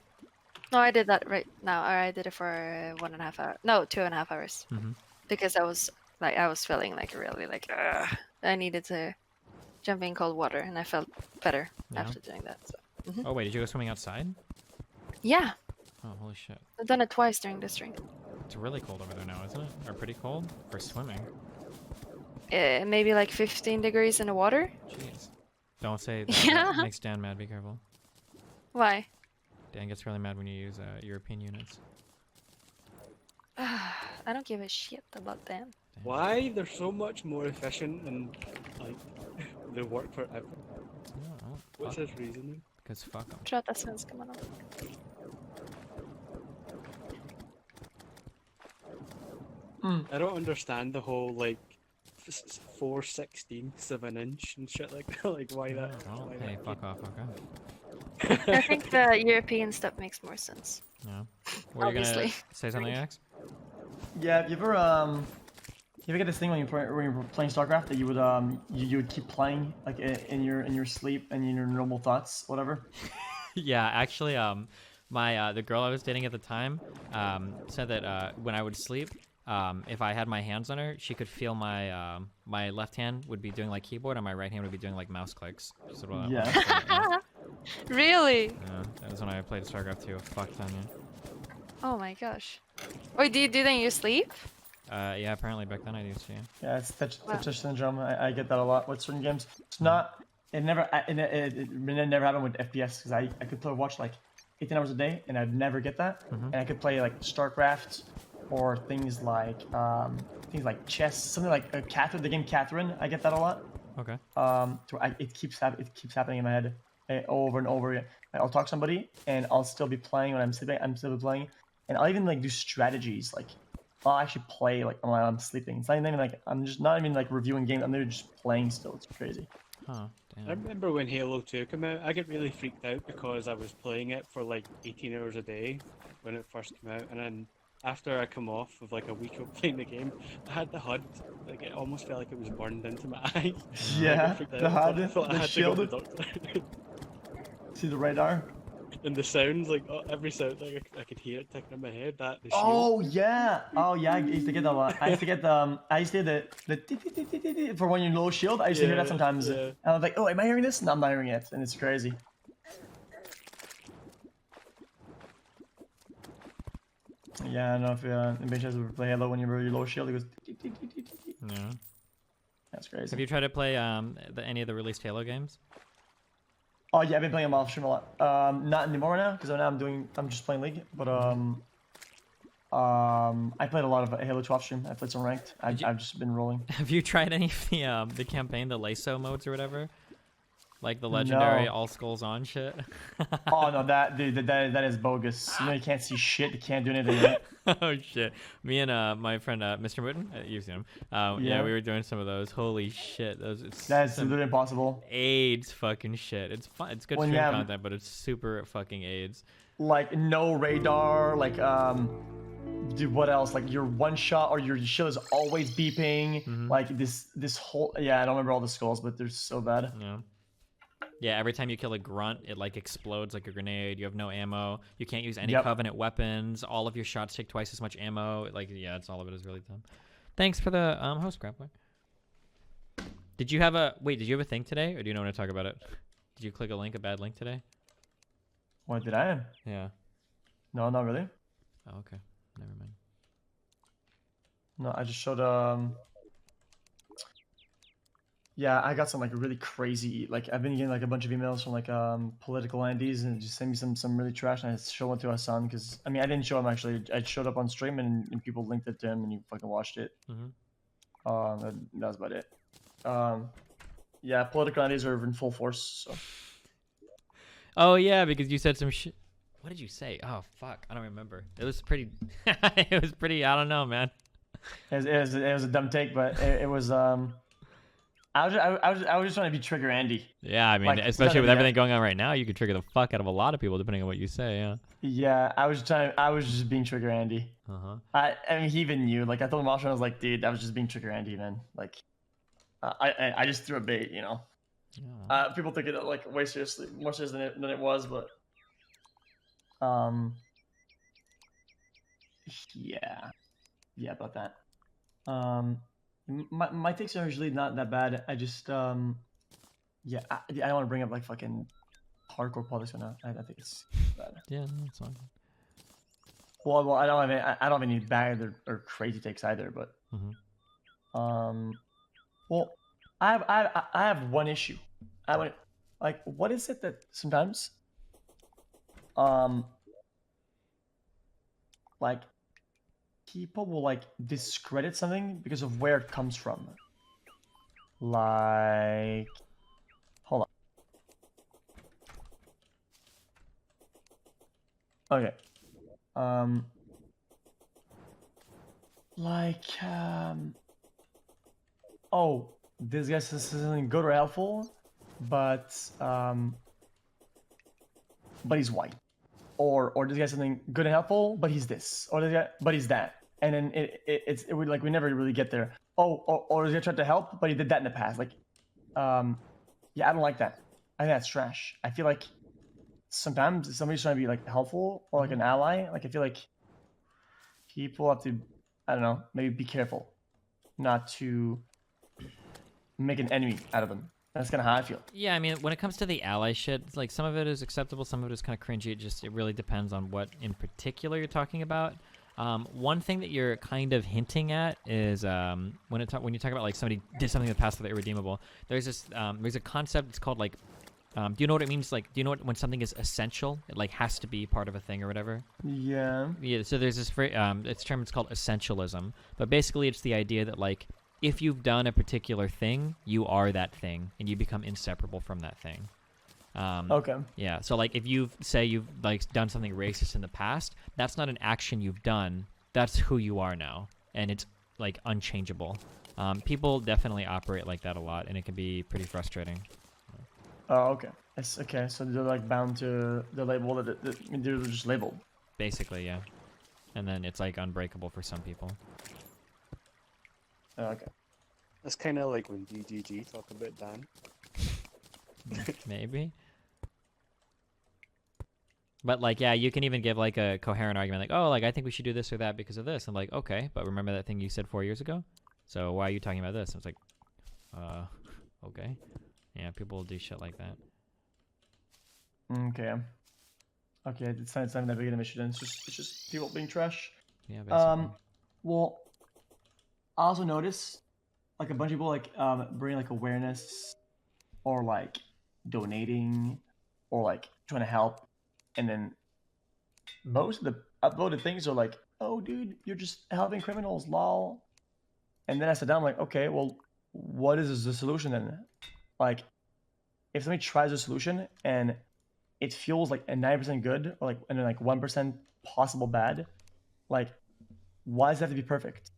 [SPEAKER 4] No, I did that right now. Or I did it for 1.5 hours. No, 2.5 hours.
[SPEAKER 2] Mm-hmm.
[SPEAKER 4] Because I was feeling like really like I needed to jump in cold water, and I felt better
[SPEAKER 2] Yeah.
[SPEAKER 4] after doing that. So.
[SPEAKER 2] Oh wait, did you go swimming outside?
[SPEAKER 4] Yeah,
[SPEAKER 2] Oh holy shit!
[SPEAKER 4] I've done it twice during this stream.
[SPEAKER 2] It's really cold over there now, isn't it? Or pretty cold for swimming.
[SPEAKER 4] Maybe like 15 degrees in the water.
[SPEAKER 2] Jeez. Don't say that.
[SPEAKER 4] Yeah.
[SPEAKER 2] That makes Dan mad. Be careful.
[SPEAKER 4] Why?
[SPEAKER 2] Dan gets really mad when you use European units.
[SPEAKER 4] I don't give a shit about them.
[SPEAKER 2] Damn.
[SPEAKER 1] Why? They're so much more efficient and like they work forever.
[SPEAKER 2] No,
[SPEAKER 1] What's his reasoning?
[SPEAKER 2] Because fuck them.
[SPEAKER 4] Prata svenska man.
[SPEAKER 1] I don't understand the whole like 4/16 of an inch and shit like that. Like why that?
[SPEAKER 2] Well,
[SPEAKER 1] why
[SPEAKER 2] hey,
[SPEAKER 1] that
[SPEAKER 2] fuck off, okay?
[SPEAKER 4] I think the European stuff makes more sense.
[SPEAKER 2] Yeah. Were you gonna
[SPEAKER 4] Obviously.
[SPEAKER 2] say something, Axe?
[SPEAKER 3] Yeah, you ever get this thing when you're playing StarCraft that you would keep playing like in your sleep and in your normal thoughts, whatever.
[SPEAKER 2] Yeah, actually, my the girl I was dating at the time, said that when I would sleep, if I had my hands on her, she could feel my my left hand would be doing like keyboard, and my right hand would be doing like mouse clicks. Just what I-
[SPEAKER 3] Yeah.
[SPEAKER 2] yeah.
[SPEAKER 4] Really?
[SPEAKER 2] Yeah, that was when I played StarCraft 2. Fuck ton,
[SPEAKER 4] Oh my gosh. Wait, do you do that in your sleep?
[SPEAKER 2] yeah, apparently back then I used to. Yeah.
[SPEAKER 3] Yeah, it's
[SPEAKER 4] Wow.
[SPEAKER 3] touch syndrome. I get that a lot with certain games. It's not. It never. It never happened with FPS because I could watch like 18 hours a day and I'd never get that. And I could play like StarCraft or things like chess, something like Catherine, the game Catherine. I get that a lot.
[SPEAKER 2] Okay.
[SPEAKER 3] It keeps happening in my head over and over. I'll talk to somebody and I'll still be playing when I'm sleeping. I'm still playing, and I'll even like do strategies. Like I'll actually play like while I'm sleeping. It's not even like I'm just not even like reviewing games. I'm literally just playing still. It's crazy.
[SPEAKER 2] Huh.
[SPEAKER 1] I
[SPEAKER 2] Damn.
[SPEAKER 1] remember when Halo 2 came out, I get really freaked out because I was playing it for like 18 hours a day when it first came out, and then after I come off of like a week of playing the game, I had the HUD, like it almost felt like it was burned into my eye.
[SPEAKER 3] Yeah,
[SPEAKER 1] I got freaked out.
[SPEAKER 3] the
[SPEAKER 1] I
[SPEAKER 3] HUD,
[SPEAKER 1] thought I
[SPEAKER 3] the
[SPEAKER 1] had to go to
[SPEAKER 3] shield.
[SPEAKER 1] the doctor.
[SPEAKER 3] See the radar?
[SPEAKER 1] And the sounds, like every sound, like I could hear it ticking in my head. That the shield.
[SPEAKER 3] Oh yeah. Oh yeah. I used to get that a lot. I used to get I used to hear the for when you low shield. I used to hear that sometimes.
[SPEAKER 1] Yeah.
[SPEAKER 3] And I was like, oh, am I hearing this? No, I'm not hearing it, and it's crazy. Yeah, I don't know if anybody has ever play Halo when you're really low shield. It goes.
[SPEAKER 2] Yeah.
[SPEAKER 3] That's crazy.
[SPEAKER 2] Have you tried to play any of the released Halo games?
[SPEAKER 3] Oh yeah, I've been playing them off stream a lot. Not anymore now because now I'm just playing League. But I played a lot of Halo 2 off stream. I played some ranked. I've just been rolling.
[SPEAKER 2] Have you tried any of the campaign, the LASO modes or whatever? Like the legendary
[SPEAKER 3] No.
[SPEAKER 2] all skulls on shit?
[SPEAKER 3] Oh no, that is bogus. You know you can't see shit. You can't do anything. Right?
[SPEAKER 2] Oh shit! Me and my friend Mr. Wooten, you've seen him. Yeah, we were doing some of those. Holy shit!
[SPEAKER 3] That's literally impossible.
[SPEAKER 2] AIDS fucking shit. It's fun. It's good
[SPEAKER 3] When
[SPEAKER 2] stream
[SPEAKER 3] you have-
[SPEAKER 2] content, but it's super fucking AIDS.
[SPEAKER 3] Like no radar. Like dude, what else? Like your one shot or your shield is always beeping. Like this whole I don't remember all the skulls, but they're so bad.
[SPEAKER 2] Yeah. Yeah, every time you kill a grunt, it like explodes like a grenade. You have no ammo. You can't use any Covenant weapons. All of your shots take twice as much ammo. Like, yeah, it's all of it is really dumb. Thanks for the host, Grappler. Did you have a thing today, or do you not want to talk about it? Did you click a bad link today?
[SPEAKER 3] What did I?
[SPEAKER 2] Yeah.
[SPEAKER 3] No, not really.
[SPEAKER 2] Oh, okay. Never mind.
[SPEAKER 3] No, I just showed yeah, I got some like really crazy like I've been getting like a bunch of emails from like political entities and just send me some really trash and I showed it to Hassan because I mean I didn't show him actually. I showed up on stream and people linked it to him and he fucking watched it. That was about it. Yeah, political entities are in full force. So.
[SPEAKER 2] Oh yeah, because you said some shit. What did you say? Oh fuck, I don't remember. It was pretty. It was pretty. I don't know, man.
[SPEAKER 3] It was a dumb take, but it was I was just trying to be Trigger Andy.
[SPEAKER 2] Yeah, I mean,
[SPEAKER 3] Like,
[SPEAKER 2] especially with everything going on right now, you could trigger the fuck out of a lot of people depending on what you say. Yeah.
[SPEAKER 3] Yeah, I was just being Trigger Andy. I mean, he even knew. Like, I told him off, and I was like, dude, I was just being Trigger Andy, man. Like, I just threw a bait, you know.
[SPEAKER 2] Yeah.
[SPEAKER 3] People took it like way seriously, more serious than it was, but yeah, about that. My takes are usually not that bad. I just yeah, I don't want to bring up like fucking hardcore politics right now. I think it's bad.
[SPEAKER 2] Yeah, no, that's fine.
[SPEAKER 3] Well, I don't have any bad or crazy takes either, but well, I have one issue. Like, what is it that sometimes like people will like discredit something because of where it comes from? Like, hold on. Okay. Oh, this guy says something good or helpful, but he's white. Or this guy's something good and helpful, but he's this. Or this guy, but he's that. And then it would like we never really get there. Oh, or this guy tried to help, but he did that in the past. Like, yeah, I don't like that. I think that's trash. I feel like sometimes somebody's trying to be like helpful or like an ally. Like I feel like people have to, I don't know, maybe be careful not to make an enemy out of them. That's kind of how I feel.
[SPEAKER 2] Yeah, I mean, when it comes to the ally shit, like some of it is acceptable, some of it is kind of cringy. It really depends on what in particular you're talking about. One thing that you're kind of hinting at is when you talk about like somebody did something in the past that irredeemable. There's a concept. It's called like, do you know what it means? Like, do you know when something is essential? It like has to be part of a thing or whatever.
[SPEAKER 3] Yeah.
[SPEAKER 2] Yeah. So there's this term. It's called essentialism. But basically, it's the idea that like if you've done a particular thing, you are that thing, and you become inseparable from that thing.
[SPEAKER 3] Okay.
[SPEAKER 2] Yeah. So like if you've like done something racist in the past, that's not an action you've done. That's who you are now, and it's like unchangeable. People definitely operate like that a lot, and it can be pretty frustrating.
[SPEAKER 3] Oh, okay. It's okay. So they're like bound to the label that they're just labeled.
[SPEAKER 2] Basically, yeah. And then it's like unbreakable for some people.
[SPEAKER 3] Oh, okay.
[SPEAKER 1] That's kind of like when GGG talk about Dan.
[SPEAKER 2] Maybe. But like, yeah, you can even give like a coherent argument, like, oh, like I think we should do this or that because of this. And like, okay, but remember that thing you said 4 years ago? So why are you talking about this? And it's like, okay, yeah, people will do shit like that.
[SPEAKER 3] Okay. Okay, it's not that big of an issue then. It's just people being trash.
[SPEAKER 2] Yeah, basically.
[SPEAKER 3] Well, I also noticed like a bunch of people like bring like awareness or like donating or like trying to help, and then most of the uploaded things are like, oh dude, you're just helping criminals, lol. And then I sat down, I'm like, okay, well, what is the solution then? Like, if somebody tries a solution and it feels like a 90% good or like and then like 1% possible bad, like, why does it have to be perfect?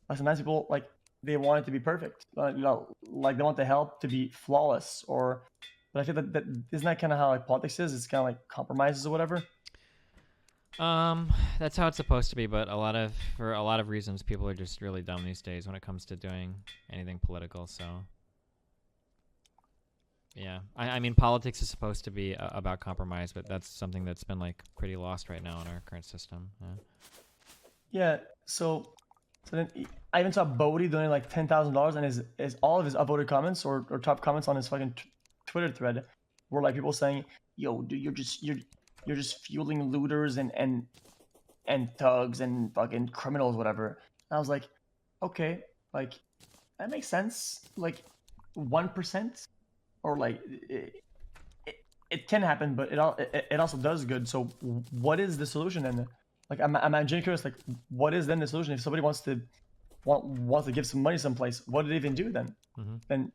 [SPEAKER 3] Like sometimes people like they want it to be perfect, you know, like they want the help to be flawless. Or, but I feel that isn't that kind of how like politics is? It's kind of like compromises or whatever.
[SPEAKER 2] That's how it's supposed to be, but for a lot of reasons, people are just really dumb these days when it comes to doing anything political. So, yeah, I mean, politics is supposed to be about compromise, but that's something that's been like pretty lost right now in our current system.
[SPEAKER 3] Yeah. So then I even saw Bodhi donating like $10,000, and his all of his upvoted comments or top comments on his fucking Twitter thread were like people saying, "Yo, dude, you're just fueling looters and thugs and fucking criminals, whatever." And I was like, okay, like that makes sense. Like 1%, or like it can happen, but it also does good. So what is the solution then? Like I'm genuinely curious. Like, what is then the solution if somebody wants to give some money someplace? What do they even do then?
[SPEAKER 2] Mm-hmm.
[SPEAKER 3] Then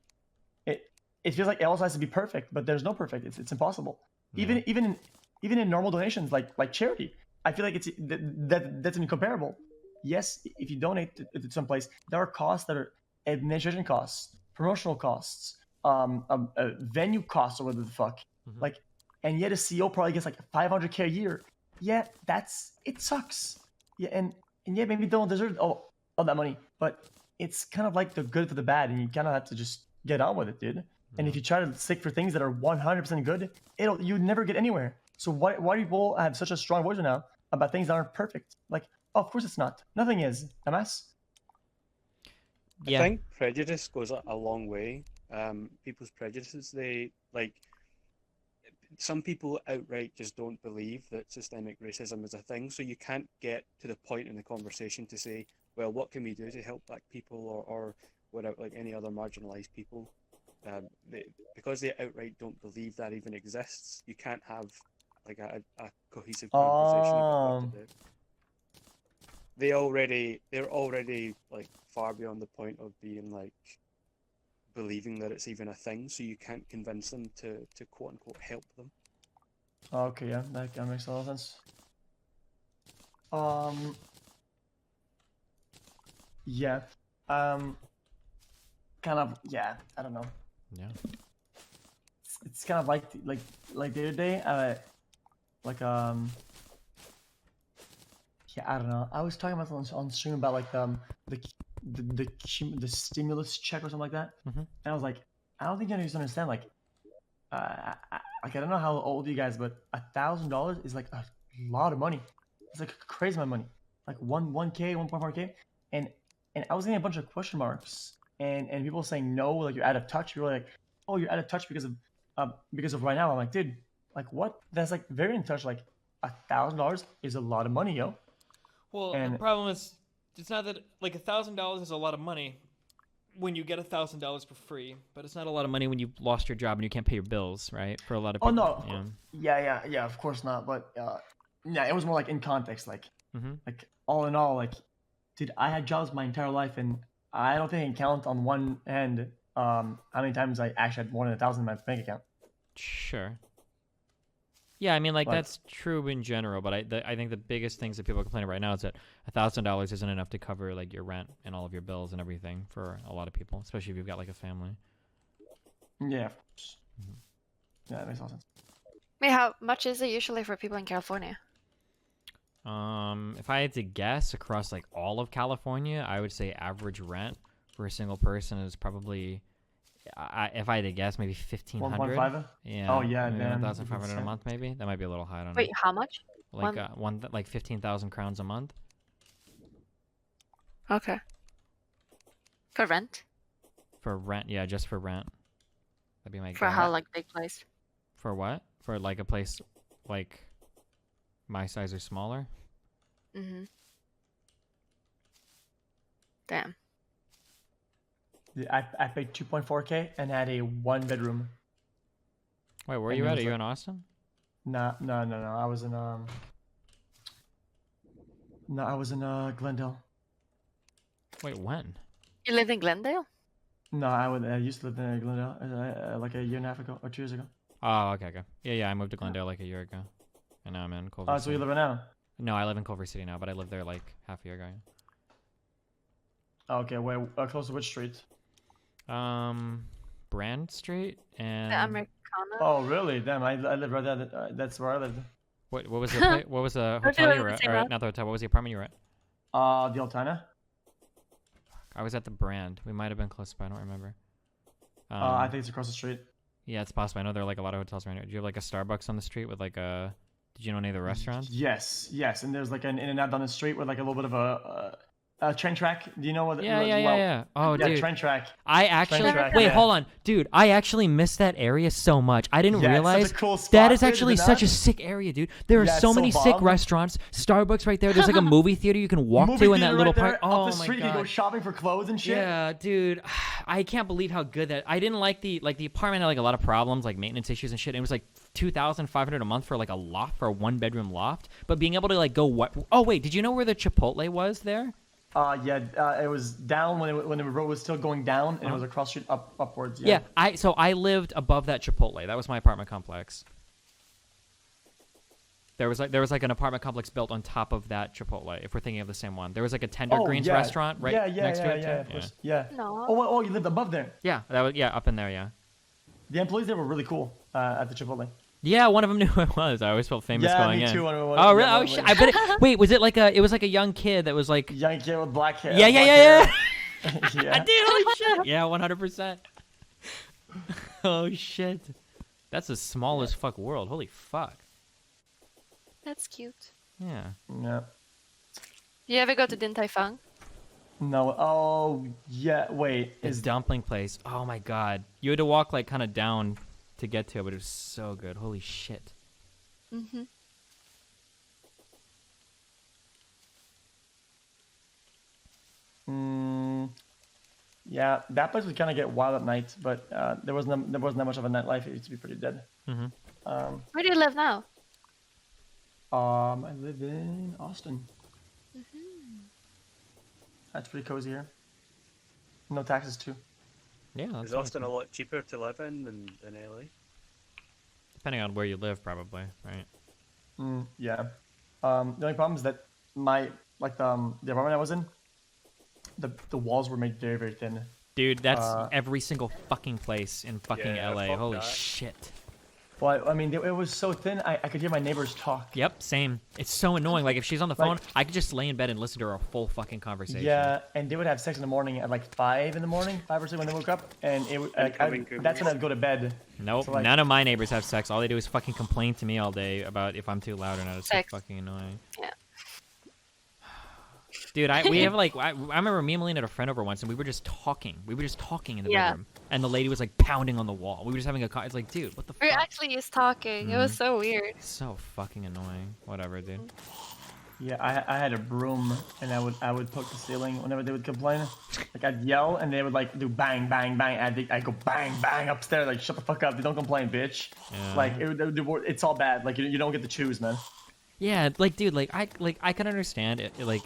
[SPEAKER 3] it feels like it also has to be perfect, but there's no perfect. It's impossible. Yeah. Even in normal donations, like charity, I feel like that's incomparable. Yes, if you donate to someplace, there are costs that are administration costs, promotional costs, venue costs, or whatever the fuck. Mm-hmm. Like, and yet a CEO probably gets like $500K a year. Yeah, it sucks. Yeah, and yeah, maybe they don't deserve all that money, but it's kind of like the good for the bad, and you kind of have to just get on with it, dude. Mm-hmm. And if you try to stick for things that are 100% good, you never get anywhere. So why do people have such a strong voice right now about things that aren't perfect? Like, oh, of course it's not. Nothing is, dumbass.
[SPEAKER 1] Yeah. I think prejudice goes a long way. People's prejudices, they like. Some people outright just don't believe that systemic racism is a thing, so you can't get to the point in the conversation to say, well, what can we do to help black people or whatever, like any other marginalized people? Because they outright don't believe that even exists, you can't have like a cohesive conversation about what to do. They're already like far beyond the point of being like believing that it's even a thing, so you can't convince them to quote unquote help them.
[SPEAKER 3] Okay, yeah, that makes a lot of sense. Yeah, kind of, yeah, I don't know.
[SPEAKER 2] Yeah,
[SPEAKER 3] it's kind of like the other day, yeah, I don't know. I was talking about on stream about like the stimulus check or something like that. Mm-hmm. And I was like, I don't think you understand. Like, I don't know how old you guys, but $1,000 is like a lot of money. It's like a crazy amount of money. Like 1K, 1.4K, and I was getting a bunch of question marks and people saying no, like you're out of touch. People were like, oh, you're out of touch because of right now. I'm like, dude, like what? That's like very in touch. Like $1,000 is a lot of money, yo.
[SPEAKER 5] Well, the problem is, it's not that like $1,000 is a lot of money when you get $1,000 for free, but it's not a lot of money when you've lost your job and you can't pay your bills, right? For a lot of people.
[SPEAKER 3] Oh no, yeah, of course not. But yeah, it was more like in context, like like all in all, like, dude, I had jobs my entire life, and I don't think I can count on one hand how many times I actually had more than 1,000 in my bank account.
[SPEAKER 2] Sure. Yeah, I mean, like that's true in general, but I think the biggest things that people are complaining right now is that $1,000 isn't enough to cover like your rent and all of your bills and everything for a lot of people, especially if you've got like a family.
[SPEAKER 3] Yeah, of course. Yeah, that makes a lot of sense.
[SPEAKER 4] Wait, how much is it usually for people in California?
[SPEAKER 2] If I had to guess across like all of California, I would say average rent for a single person is probably if I had to guess, maybe 1,500.
[SPEAKER 3] 1.5.
[SPEAKER 2] Yeah.
[SPEAKER 3] Oh, yeah,
[SPEAKER 2] maybe
[SPEAKER 3] damn,
[SPEAKER 2] 1,500 a
[SPEAKER 3] insane.
[SPEAKER 2] month, maybe. That might be a little high. I don't know.
[SPEAKER 4] Wait, how much?
[SPEAKER 2] Like like 15,000 crowns a month
[SPEAKER 4] Okay. For rent?
[SPEAKER 2] for rent. Yeah, just for rent. That'd be my
[SPEAKER 4] For
[SPEAKER 2] guess.
[SPEAKER 4] how like big place?
[SPEAKER 2] For what? For like a place like my size or smaller?
[SPEAKER 4] Mm-hmm. Damn.
[SPEAKER 3] Yeah, I paid 2.4K and had a 1-bedroom.
[SPEAKER 2] Wait, where are
[SPEAKER 3] And
[SPEAKER 2] you
[SPEAKER 3] it
[SPEAKER 2] at?
[SPEAKER 3] was
[SPEAKER 2] Are you
[SPEAKER 3] like-
[SPEAKER 2] in Austin?
[SPEAKER 3] No. I was in Glendale.
[SPEAKER 2] Wait, when?
[SPEAKER 4] You lived in Glendale?
[SPEAKER 3] No, I used to live in Glendale like a year and a half ago or 2 years ago.
[SPEAKER 2] Oh, okay. Yeah, I moved to Glendale like a year ago. And now I'm in Culver
[SPEAKER 3] Oh, so
[SPEAKER 2] City.
[SPEAKER 3] you live there now?
[SPEAKER 2] No, I live in Culver City now, but I lived there like half a year ago.
[SPEAKER 3] Oh, okay, where close to which street?
[SPEAKER 2] Brand Street and
[SPEAKER 4] The Americana?
[SPEAKER 3] Oh, really? Damn, I live right there. That's where I lived.
[SPEAKER 2] what was the what was the
[SPEAKER 4] Don't you
[SPEAKER 2] hotel
[SPEAKER 4] live
[SPEAKER 2] you
[SPEAKER 4] in
[SPEAKER 2] were
[SPEAKER 4] the
[SPEAKER 2] at?
[SPEAKER 4] same
[SPEAKER 2] Or
[SPEAKER 4] route?
[SPEAKER 2] not the hotel. What was the apartment you were at?
[SPEAKER 3] The Altana.
[SPEAKER 2] I was at the Brand. We might have been close by. I don't remember.
[SPEAKER 3] I think it's across the street.
[SPEAKER 2] Yeah, it's possible. I know there are like a lot of hotels around here. Do you have like a Starbucks on the street with like a? Did you know any of the restaurants?
[SPEAKER 3] Yes, and there's like an In-N-Out down the street with like a little bit of a train track. Do you know what?
[SPEAKER 2] Yeah. Oh,
[SPEAKER 3] Yeah,
[SPEAKER 2] dude.
[SPEAKER 3] train track.
[SPEAKER 2] I actually
[SPEAKER 3] track,
[SPEAKER 2] wait.
[SPEAKER 3] yeah.
[SPEAKER 2] Hold on, dude. I actually missed that area so much. I didn't
[SPEAKER 3] Yeah, it's
[SPEAKER 2] realize
[SPEAKER 3] such a cool spot,
[SPEAKER 2] that is
[SPEAKER 3] dude,
[SPEAKER 2] actually
[SPEAKER 3] is it
[SPEAKER 2] such a
[SPEAKER 3] not?
[SPEAKER 2] sick area, dude. There are
[SPEAKER 3] Yeah,
[SPEAKER 2] so
[SPEAKER 3] it's
[SPEAKER 2] many
[SPEAKER 3] so
[SPEAKER 2] sick
[SPEAKER 3] bomb.
[SPEAKER 2] restaurants. Starbucks right there. There's like a movie theater you can walk
[SPEAKER 3] Movie
[SPEAKER 2] to in that
[SPEAKER 3] theater
[SPEAKER 2] little
[SPEAKER 3] right there,
[SPEAKER 2] park. Oh
[SPEAKER 3] up the
[SPEAKER 2] my
[SPEAKER 3] street, you
[SPEAKER 2] god.
[SPEAKER 3] go shopping for clothes and shit.
[SPEAKER 2] Yeah, dude. I can't believe how good that. I didn't like the apartment had like a lot of problems, like maintenance issues and shit. It was like 2,500 a month for like a loft, for a 1-bedroom loft. But being able to like go what? Oh wait, did you know where the Chipotle was there?
[SPEAKER 3] It was down when the road was still going down, and it was across street upwards.
[SPEAKER 2] Yeah, I lived above that Chipotle. That was my apartment complex. There was like an apartment complex built on top of that Chipotle. If we're thinking of the same one, there was like a Tender Greens restaurant right next to it.
[SPEAKER 3] of course. Yeah.
[SPEAKER 4] No.
[SPEAKER 3] Oh, you lived above there.
[SPEAKER 2] Yeah, that was up in there. Yeah.
[SPEAKER 3] The employees there were really cool at the Chipotle.
[SPEAKER 2] Yeah, one of them knew who it was. I always felt famous
[SPEAKER 3] Yeah,
[SPEAKER 2] going
[SPEAKER 3] me
[SPEAKER 2] in.
[SPEAKER 3] too, one of them.
[SPEAKER 2] Oh really?
[SPEAKER 3] Yeah,
[SPEAKER 2] Oh
[SPEAKER 3] one
[SPEAKER 2] shit!
[SPEAKER 3] of
[SPEAKER 2] I bet. Wait, was it like it was like a young kid that was like.
[SPEAKER 3] Young kid with black hair.
[SPEAKER 2] Yeah.
[SPEAKER 3] yeah.
[SPEAKER 2] Dude, holy shit. Yeah, 100%. Oh shit. That's a small as fuck world. Holy fuck.
[SPEAKER 4] That's cute.
[SPEAKER 2] Yeah.
[SPEAKER 3] Yeah.
[SPEAKER 4] You ever go to Din Tai Fung?
[SPEAKER 3] No. Oh, yeah. Wait.
[SPEAKER 2] His dumpling place. Oh my god. You had to walk like kind of down to get to it, but it was so good. Holy shit.
[SPEAKER 4] Mm-hmm.
[SPEAKER 3] Yeah, that place would kind of get wild at night, but there wasn't that much of a nightlife. It used to be pretty dead.
[SPEAKER 2] Mm-hmm.
[SPEAKER 4] Where do you live now?
[SPEAKER 3] I live in Austin. That's pretty cozy here. No taxes too.
[SPEAKER 2] Yeah. That's
[SPEAKER 1] Is Austin a lot cheaper to live in than LA?
[SPEAKER 2] Depending on where you live, probably, right?
[SPEAKER 3] Yeah. The only problem is that the apartment I was in, the walls were made very, very thin.
[SPEAKER 2] Dude, that's every single fucking place in fucking
[SPEAKER 1] Yeah,
[SPEAKER 2] LA.
[SPEAKER 1] fuck
[SPEAKER 2] Holy
[SPEAKER 1] that.
[SPEAKER 2] shit.
[SPEAKER 3] Well, I mean, it was so thin, I could hear my neighbors talk.
[SPEAKER 2] Yep, same. It's so annoying. Like, if she's on the phone, I could just lay in bed and listen to her full fucking conversation.
[SPEAKER 3] Yeah, and they would have sex in the morning at like 5 in the morning, 5 or 6 when they woke up, and that's when I'd go to bed.
[SPEAKER 2] Nope,
[SPEAKER 3] So, like-
[SPEAKER 2] none of my neighbors have sex. All they do is fucking complain to me all day about if I'm too loud or not. It's so
[SPEAKER 4] Sex.
[SPEAKER 2] fucking annoying.
[SPEAKER 4] Yeah.
[SPEAKER 2] Dude, we have like I remember me and Melina had a friend over once, and we were just talking. We were just talking in the
[SPEAKER 4] Yeah.
[SPEAKER 2] bedroom, and the lady was like pounding on the wall. We were just having a it's like, dude, what the
[SPEAKER 4] We
[SPEAKER 2] fuck?
[SPEAKER 4] actually is talking. It was so weird.
[SPEAKER 2] So fucking annoying. Whatever, dude.
[SPEAKER 3] Yeah, I had a broom, and I would poke the ceiling whenever they would complain. Like I'd yell, and they would like do bang, bang, bang. I'd go bang, bang upstairs. Like shut the fuck up, don't complain, bitch.
[SPEAKER 2] Yeah.
[SPEAKER 3] Like it's all bad. Like you don't get to choose, man.
[SPEAKER 2] Yeah, like, dude, I can understand it. Like,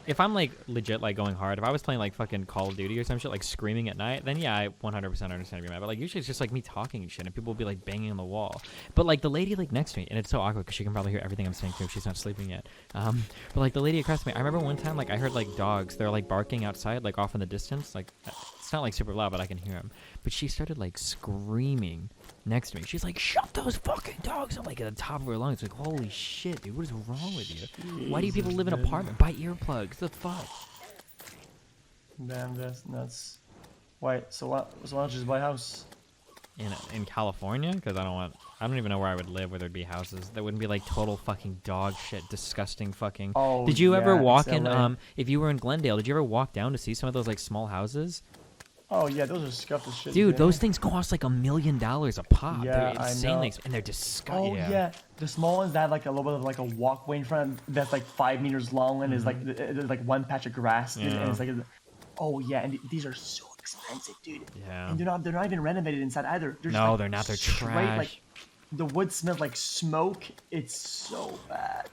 [SPEAKER 2] if I'm like legit like going hard, if I was playing like fucking Call of Duty or some shit, like screaming at night, then yeah, I 100% understand if you're mad. But like usually it's just like me talking and shit, and people will be like banging on the wall. But like the lady like next to me, and it's so awkward because she can probably hear everything I'm saying too if she's not sleeping yet. But like the lady across from me, I remember one time like I heard like dogs, they're like barking outside, like off in the distance. Like it's not like super loud, but I can hear them. But she started like screaming next to me. She's like, "Shut those fucking dogs!" I'm like at the top of her lungs, like, "Holy shit, dude, what is wrong with you? Why do you people live in an apartment? Buy earplugs. The fuck?"
[SPEAKER 3] Damn, that's nuts. Why? So why don't you just buy a house?
[SPEAKER 2] In California, because I don't even know where I would live where there'd be houses. That wouldn't be like total fucking dog shit, disgusting fucking.
[SPEAKER 3] Oh,
[SPEAKER 2] did you ever
[SPEAKER 3] yeah,
[SPEAKER 2] walk
[SPEAKER 3] it's
[SPEAKER 2] in
[SPEAKER 3] LA.
[SPEAKER 2] if you were in Glendale, did you ever walk down to see some of those like small houses?
[SPEAKER 3] Oh yeah, those are scuffed as shit.
[SPEAKER 2] Dude,
[SPEAKER 3] man.
[SPEAKER 2] those things cost like $1 million a pop.
[SPEAKER 3] Yeah,
[SPEAKER 2] They're
[SPEAKER 3] I
[SPEAKER 2] insanely
[SPEAKER 3] know.
[SPEAKER 2] and they're disgusting.
[SPEAKER 3] Oh yeah. The small ones that have like a little bit of like a walkway in front that's like 5 meters long and is like there's like one patch of grass dude, and it's like oh yeah, and these are so expensive, dude.
[SPEAKER 2] Yeah.
[SPEAKER 3] And they're not even renovated inside either. They're just,
[SPEAKER 2] No,
[SPEAKER 3] like,
[SPEAKER 2] they're not. They're
[SPEAKER 3] straight,
[SPEAKER 2] trash.
[SPEAKER 3] Like the wood smells like smoke. It's so bad.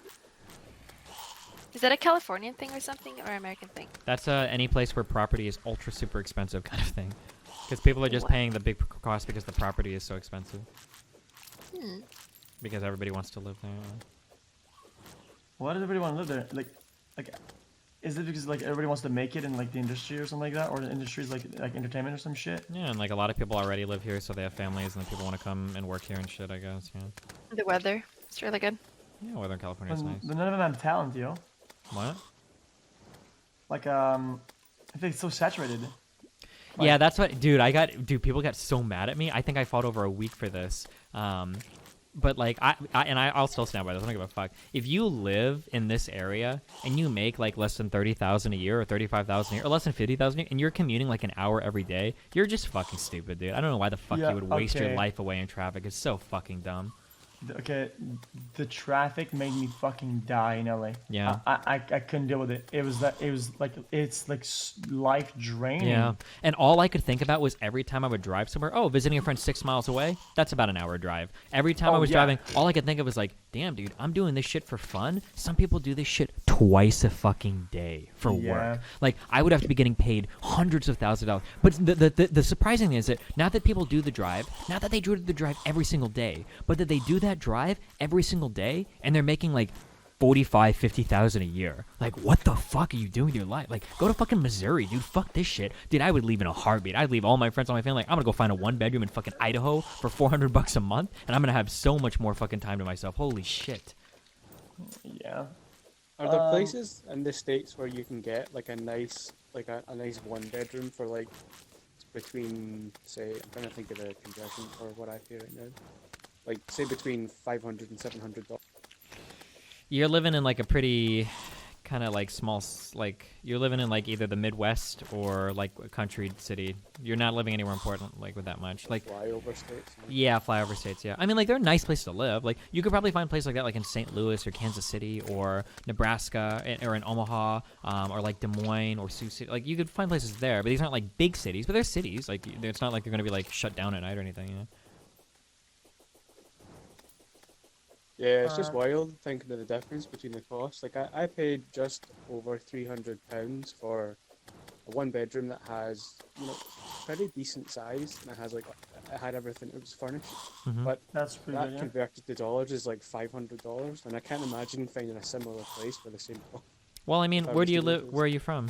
[SPEAKER 4] Is that a Californian thing or something, or American thing?
[SPEAKER 2] That's any place where property is ultra super expensive kind of thing. Because people are just
[SPEAKER 4] What?
[SPEAKER 2] paying the big cost because the property is so expensive.
[SPEAKER 4] Hmm.
[SPEAKER 2] Because everybody wants to live there.
[SPEAKER 3] Why does everybody want to live there? Like, is it because like everybody wants to make it in like the industry or something like that, or the industry is like entertainment or some shit?
[SPEAKER 2] Yeah, and like a lot of people already live here, so they have families, and then people want to come and work here and shit. I guess. Yeah.
[SPEAKER 4] The weather. It's really good.
[SPEAKER 2] Yeah, weather in California is nice.
[SPEAKER 3] But none of them have talent, yo.
[SPEAKER 2] What?
[SPEAKER 3] Like I think it's so saturated.
[SPEAKER 2] Yeah, that's what, dude. People got so mad at me. I think I fought over a week for this. But like, I'll still stand by this. I don't give a fuck. If you live in this area and you make like less than 30,000 a year or 35,000 a year or less than 50,000 a year, and you're commuting like an hour every day, you're just fucking stupid, dude. I don't know why the fuck
[SPEAKER 3] Yeah,
[SPEAKER 2] you would waste your
[SPEAKER 3] okay.
[SPEAKER 2] life away in traffic. It's so fucking dumb.
[SPEAKER 3] Okay, the traffic made me fucking die in LA.
[SPEAKER 2] Yeah.
[SPEAKER 3] I couldn't deal with it. It's like life draining.
[SPEAKER 2] Yeah, and all I could think about was every time I would drive somewhere, visiting a friend 6 miles away, that's about an hour drive. Every time I was driving, all I could think of was like, damn, dude, I'm doing this shit for fun. Some people do this shit twice a fucking day for work. Like, I would have to be getting paid hundreds of thousands of dollars. But the surprising thing is that not that people do the drive, not that they do the drive every single day, but that they do that drive every single day, and they're making like 45, 50,000 a year. Like, what the fuck are you doing with your life? Like, go to fucking Missouri, dude. Fuck this shit. Dude, I would leave in a heartbeat. I'd leave all my friends, all my family. Like, I'm gonna go find a 1-bedroom in fucking Idaho for $400 a month, and I'm gonna have so much more fucking time to myself. Holy shit.
[SPEAKER 3] Yeah.
[SPEAKER 1] Are there places in the States where you can get like a nice 1-bedroom for like between, say, I'm trying to think of the conversion for what I pay right now. Like, say between $500 and $700.
[SPEAKER 2] You're living in like a pretty kind of like small, like you're living in like either the Midwest or like a country city. You're not living anywhere important like with that much. Like
[SPEAKER 1] Flyover states.
[SPEAKER 2] yeah, flyover states. Yeah, I mean like they're nice places to live. Like you could probably find places like that like in St. Louis or Kansas City or Nebraska or in Omaha or like Des Moines or Sioux City. Like you could find places there, but these aren't like big cities. But they're cities. Like it's not like they're gonna be like shut down at night or anything. You know?
[SPEAKER 1] Yeah, it's just wild thinking of the difference between the costs. Like I paid just over £300 for a 1-bedroom that has, pretty decent size, and it has like it had everything. It was furnished, but
[SPEAKER 3] That's pretty
[SPEAKER 1] that
[SPEAKER 3] good. Yeah.
[SPEAKER 1] converted to dollars is like $500, and I can't imagine finding a similar place for the same cost.
[SPEAKER 2] Well, I mean,
[SPEAKER 1] If I
[SPEAKER 2] where
[SPEAKER 1] was
[SPEAKER 2] do you
[SPEAKER 1] to go
[SPEAKER 2] live?
[SPEAKER 1] to
[SPEAKER 2] Where are you from?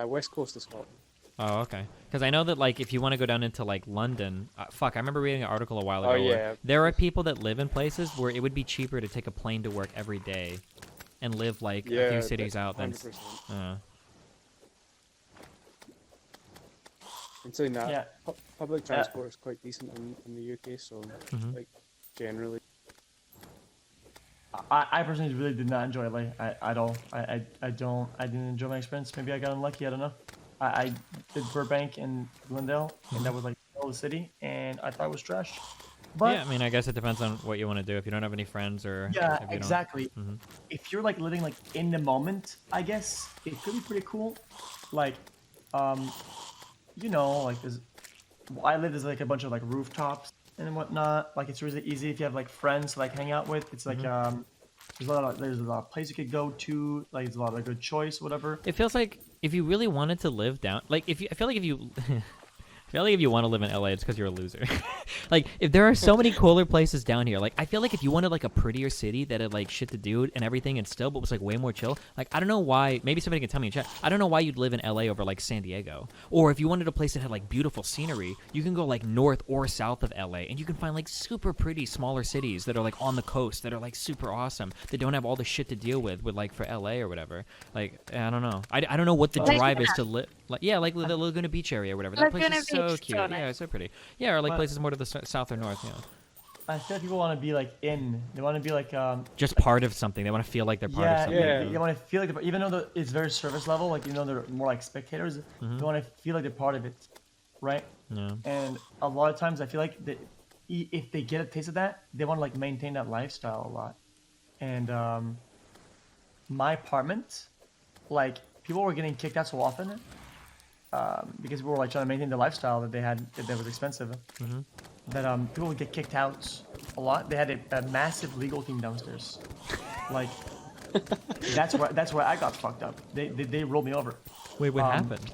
[SPEAKER 1] West coast of Scotland.
[SPEAKER 2] Oh, okay. Because I know that, like, if you want to go down into, like, London... I remember reading an article a while ago where there are people that live in places where it would be cheaper to take a plane to work every day and live, like, a few cities out than...
[SPEAKER 1] 100%. And saying that,
[SPEAKER 3] Yeah.
[SPEAKER 1] public transport is quite decent in the UK, so, like, generally...
[SPEAKER 3] I personally really did not enjoy LA at all. I didn't enjoy my experience. Maybe I got unlucky. I don't know. I did Burbank and Glendale, and that was like the middle of the city, and I thought it was trash. But
[SPEAKER 2] yeah, I mean, I guess it depends on what you want to do. If you don't have any friends or...
[SPEAKER 3] yeah,
[SPEAKER 2] if you don't-
[SPEAKER 3] exactly. If you're like living like in the moment, I guess it could be pretty cool. Like, like there's, I live there's like a bunch of like rooftops and whatnot. Like it's really easy if you have like friends to like hang out with. It's like there's a lot of places you could go to. Like there's a lot of good choice, whatever.
[SPEAKER 2] It feels like if you really wanted to live down... Like, I feel like if you... I feel like if you want to live in LA, it's because you're a loser. Like, if there are so many cooler places down here, like, I feel like if you wanted, like, a prettier city that had, like, shit to do and everything and still, but was, like, way more chill, like, I don't know why, maybe somebody can tell me in chat, I don't know why you'd live in LA over, like, San Diego. Or if you wanted a place that had, like, beautiful scenery, you can go, like, north or south of LA, and you can find, like, super pretty smaller cities that are, like, on the coast, that are, like, super awesome, that don't have all the shit to deal with like, for LA or whatever. Like, I don't know. I don't know what the drive is to live. Like the Laguna Beach area or whatever. That place
[SPEAKER 4] Laguna
[SPEAKER 2] is so
[SPEAKER 4] Beach,
[SPEAKER 2] cute.
[SPEAKER 4] so
[SPEAKER 2] Yeah,
[SPEAKER 4] nice.
[SPEAKER 2] it's so pretty. Yeah, or like
[SPEAKER 3] But-
[SPEAKER 2] places more to the south or north. Yeah.
[SPEAKER 3] I feel like people want to be like in. They want to be like
[SPEAKER 2] Just part of something. They want to feel like they're part of
[SPEAKER 3] yeah,
[SPEAKER 2] something.
[SPEAKER 3] yeah. They want to feel like even though it's very service level, like they're more like spectators.
[SPEAKER 2] Mm-hmm.
[SPEAKER 3] They want to feel like they're part of it, right?
[SPEAKER 2] Yeah.
[SPEAKER 3] And a lot of times I feel like if they get a taste of that, they want to like maintain that lifestyle a lot. And my apartment, like people were getting kicked out so often because people were like trying to maintain the lifestyle that they had that was expensive.
[SPEAKER 2] Mm-hmm.
[SPEAKER 3] That people would get kicked out a lot. They had a massive legal team downstairs. Like that's where I got fucked up. They rolled me over.
[SPEAKER 2] Wait, what happened?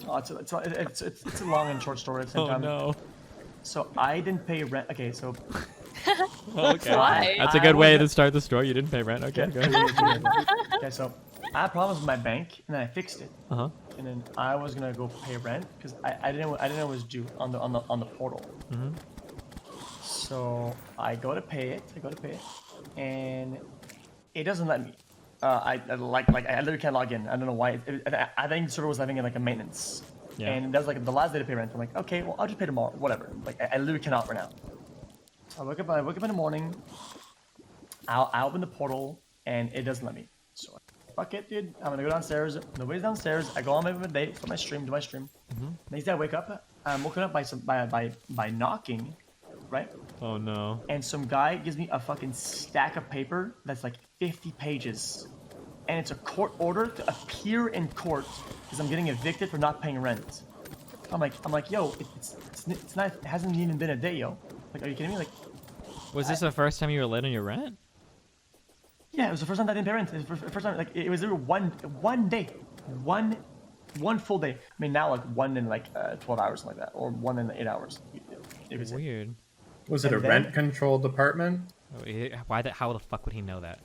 [SPEAKER 3] Oh, it's a long and short story at the same
[SPEAKER 2] Oh
[SPEAKER 3] time.
[SPEAKER 2] no.
[SPEAKER 3] So I didn't pay rent. Okay, so
[SPEAKER 2] Okay.
[SPEAKER 4] Why?
[SPEAKER 2] That's a good way to start the story. You didn't pay rent. Okay, go ahead.
[SPEAKER 3] okay, so I had problems with my bank, and then I fixed it.
[SPEAKER 2] Uh-huh.
[SPEAKER 3] And then I was gonna go pay rent because I didn't know it was due on the portal.
[SPEAKER 2] Mm-hmm.
[SPEAKER 3] So I go to pay it. And it doesn't let me. I literally can't log in. I don't know why. I think the server was having like a maintenance.
[SPEAKER 2] Yeah.
[SPEAKER 3] And that was like the last day to pay rent. I'm like, okay, well I'll just pay tomorrow, whatever. Like I literally cannot right now. So I wake up in the morning. I open the portal and it doesn't let me. So fuck it, dude. I'm gonna go downstairs. Nobody's downstairs. I go on my day for my stream, do my stream.
[SPEAKER 2] Mm-hmm.
[SPEAKER 3] Next day I wake up. I'm woken up by knocking, right?
[SPEAKER 2] Oh no.
[SPEAKER 3] And some guy gives me a fucking stack of paper that's like 50 pages. And it's a court order to appear in court because I'm getting evicted for not paying rent. I'm like, yo, it's not, it hasn't even been a day, yo. Like, are you kidding me? Like,
[SPEAKER 2] Was this the first time you were late on your rent?
[SPEAKER 3] yeah, it was the first time I didn't pay rent. It was the first time, like, it was literally one day, one full day. I mean, now like one in like 12 hours, something like that, or 1 in 8 hours. It was
[SPEAKER 2] Weird.
[SPEAKER 6] Was it a
[SPEAKER 3] And then-
[SPEAKER 6] rent-controlled apartment?
[SPEAKER 2] How the fuck would he know that?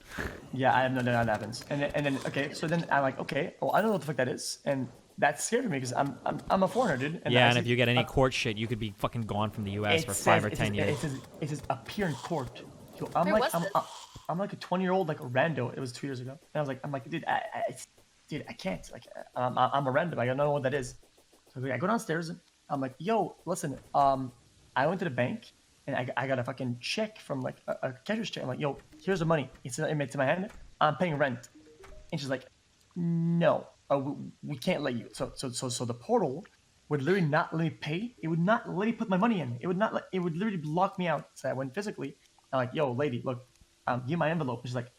[SPEAKER 3] Yeah, I have no idea how that happens. And then okay, so then I'm like, okay, well I don't know what the fuck that is, and that's scary for me because I'm a foreigner, dude. And
[SPEAKER 2] Yeah,
[SPEAKER 3] I
[SPEAKER 2] and if
[SPEAKER 3] see-
[SPEAKER 2] you get any court shit, you could be fucking gone from the U.S. for 5 or 10 years.
[SPEAKER 3] It says appear in court. So I'm
[SPEAKER 4] Where
[SPEAKER 3] like
[SPEAKER 4] was this?
[SPEAKER 3] I'm like a 20-year-old like a rando. It was 2 years ago, and I'm like, dude, I can't. Like I'm a random. I don't know what that is. So I go downstairs. I'm like, yo, listen. I went to the bank. And I got a fucking check from like a cashier's check. I'm like, yo, here's the money. It's in my hand. I'm paying rent. And she's like, no, we can't let you. So the portal would literally not let me pay. It would not let me put my money in. It would not. It would literally block me out. So I went physically. I'm like, yo, lady, look, give me my envelope. And she's like,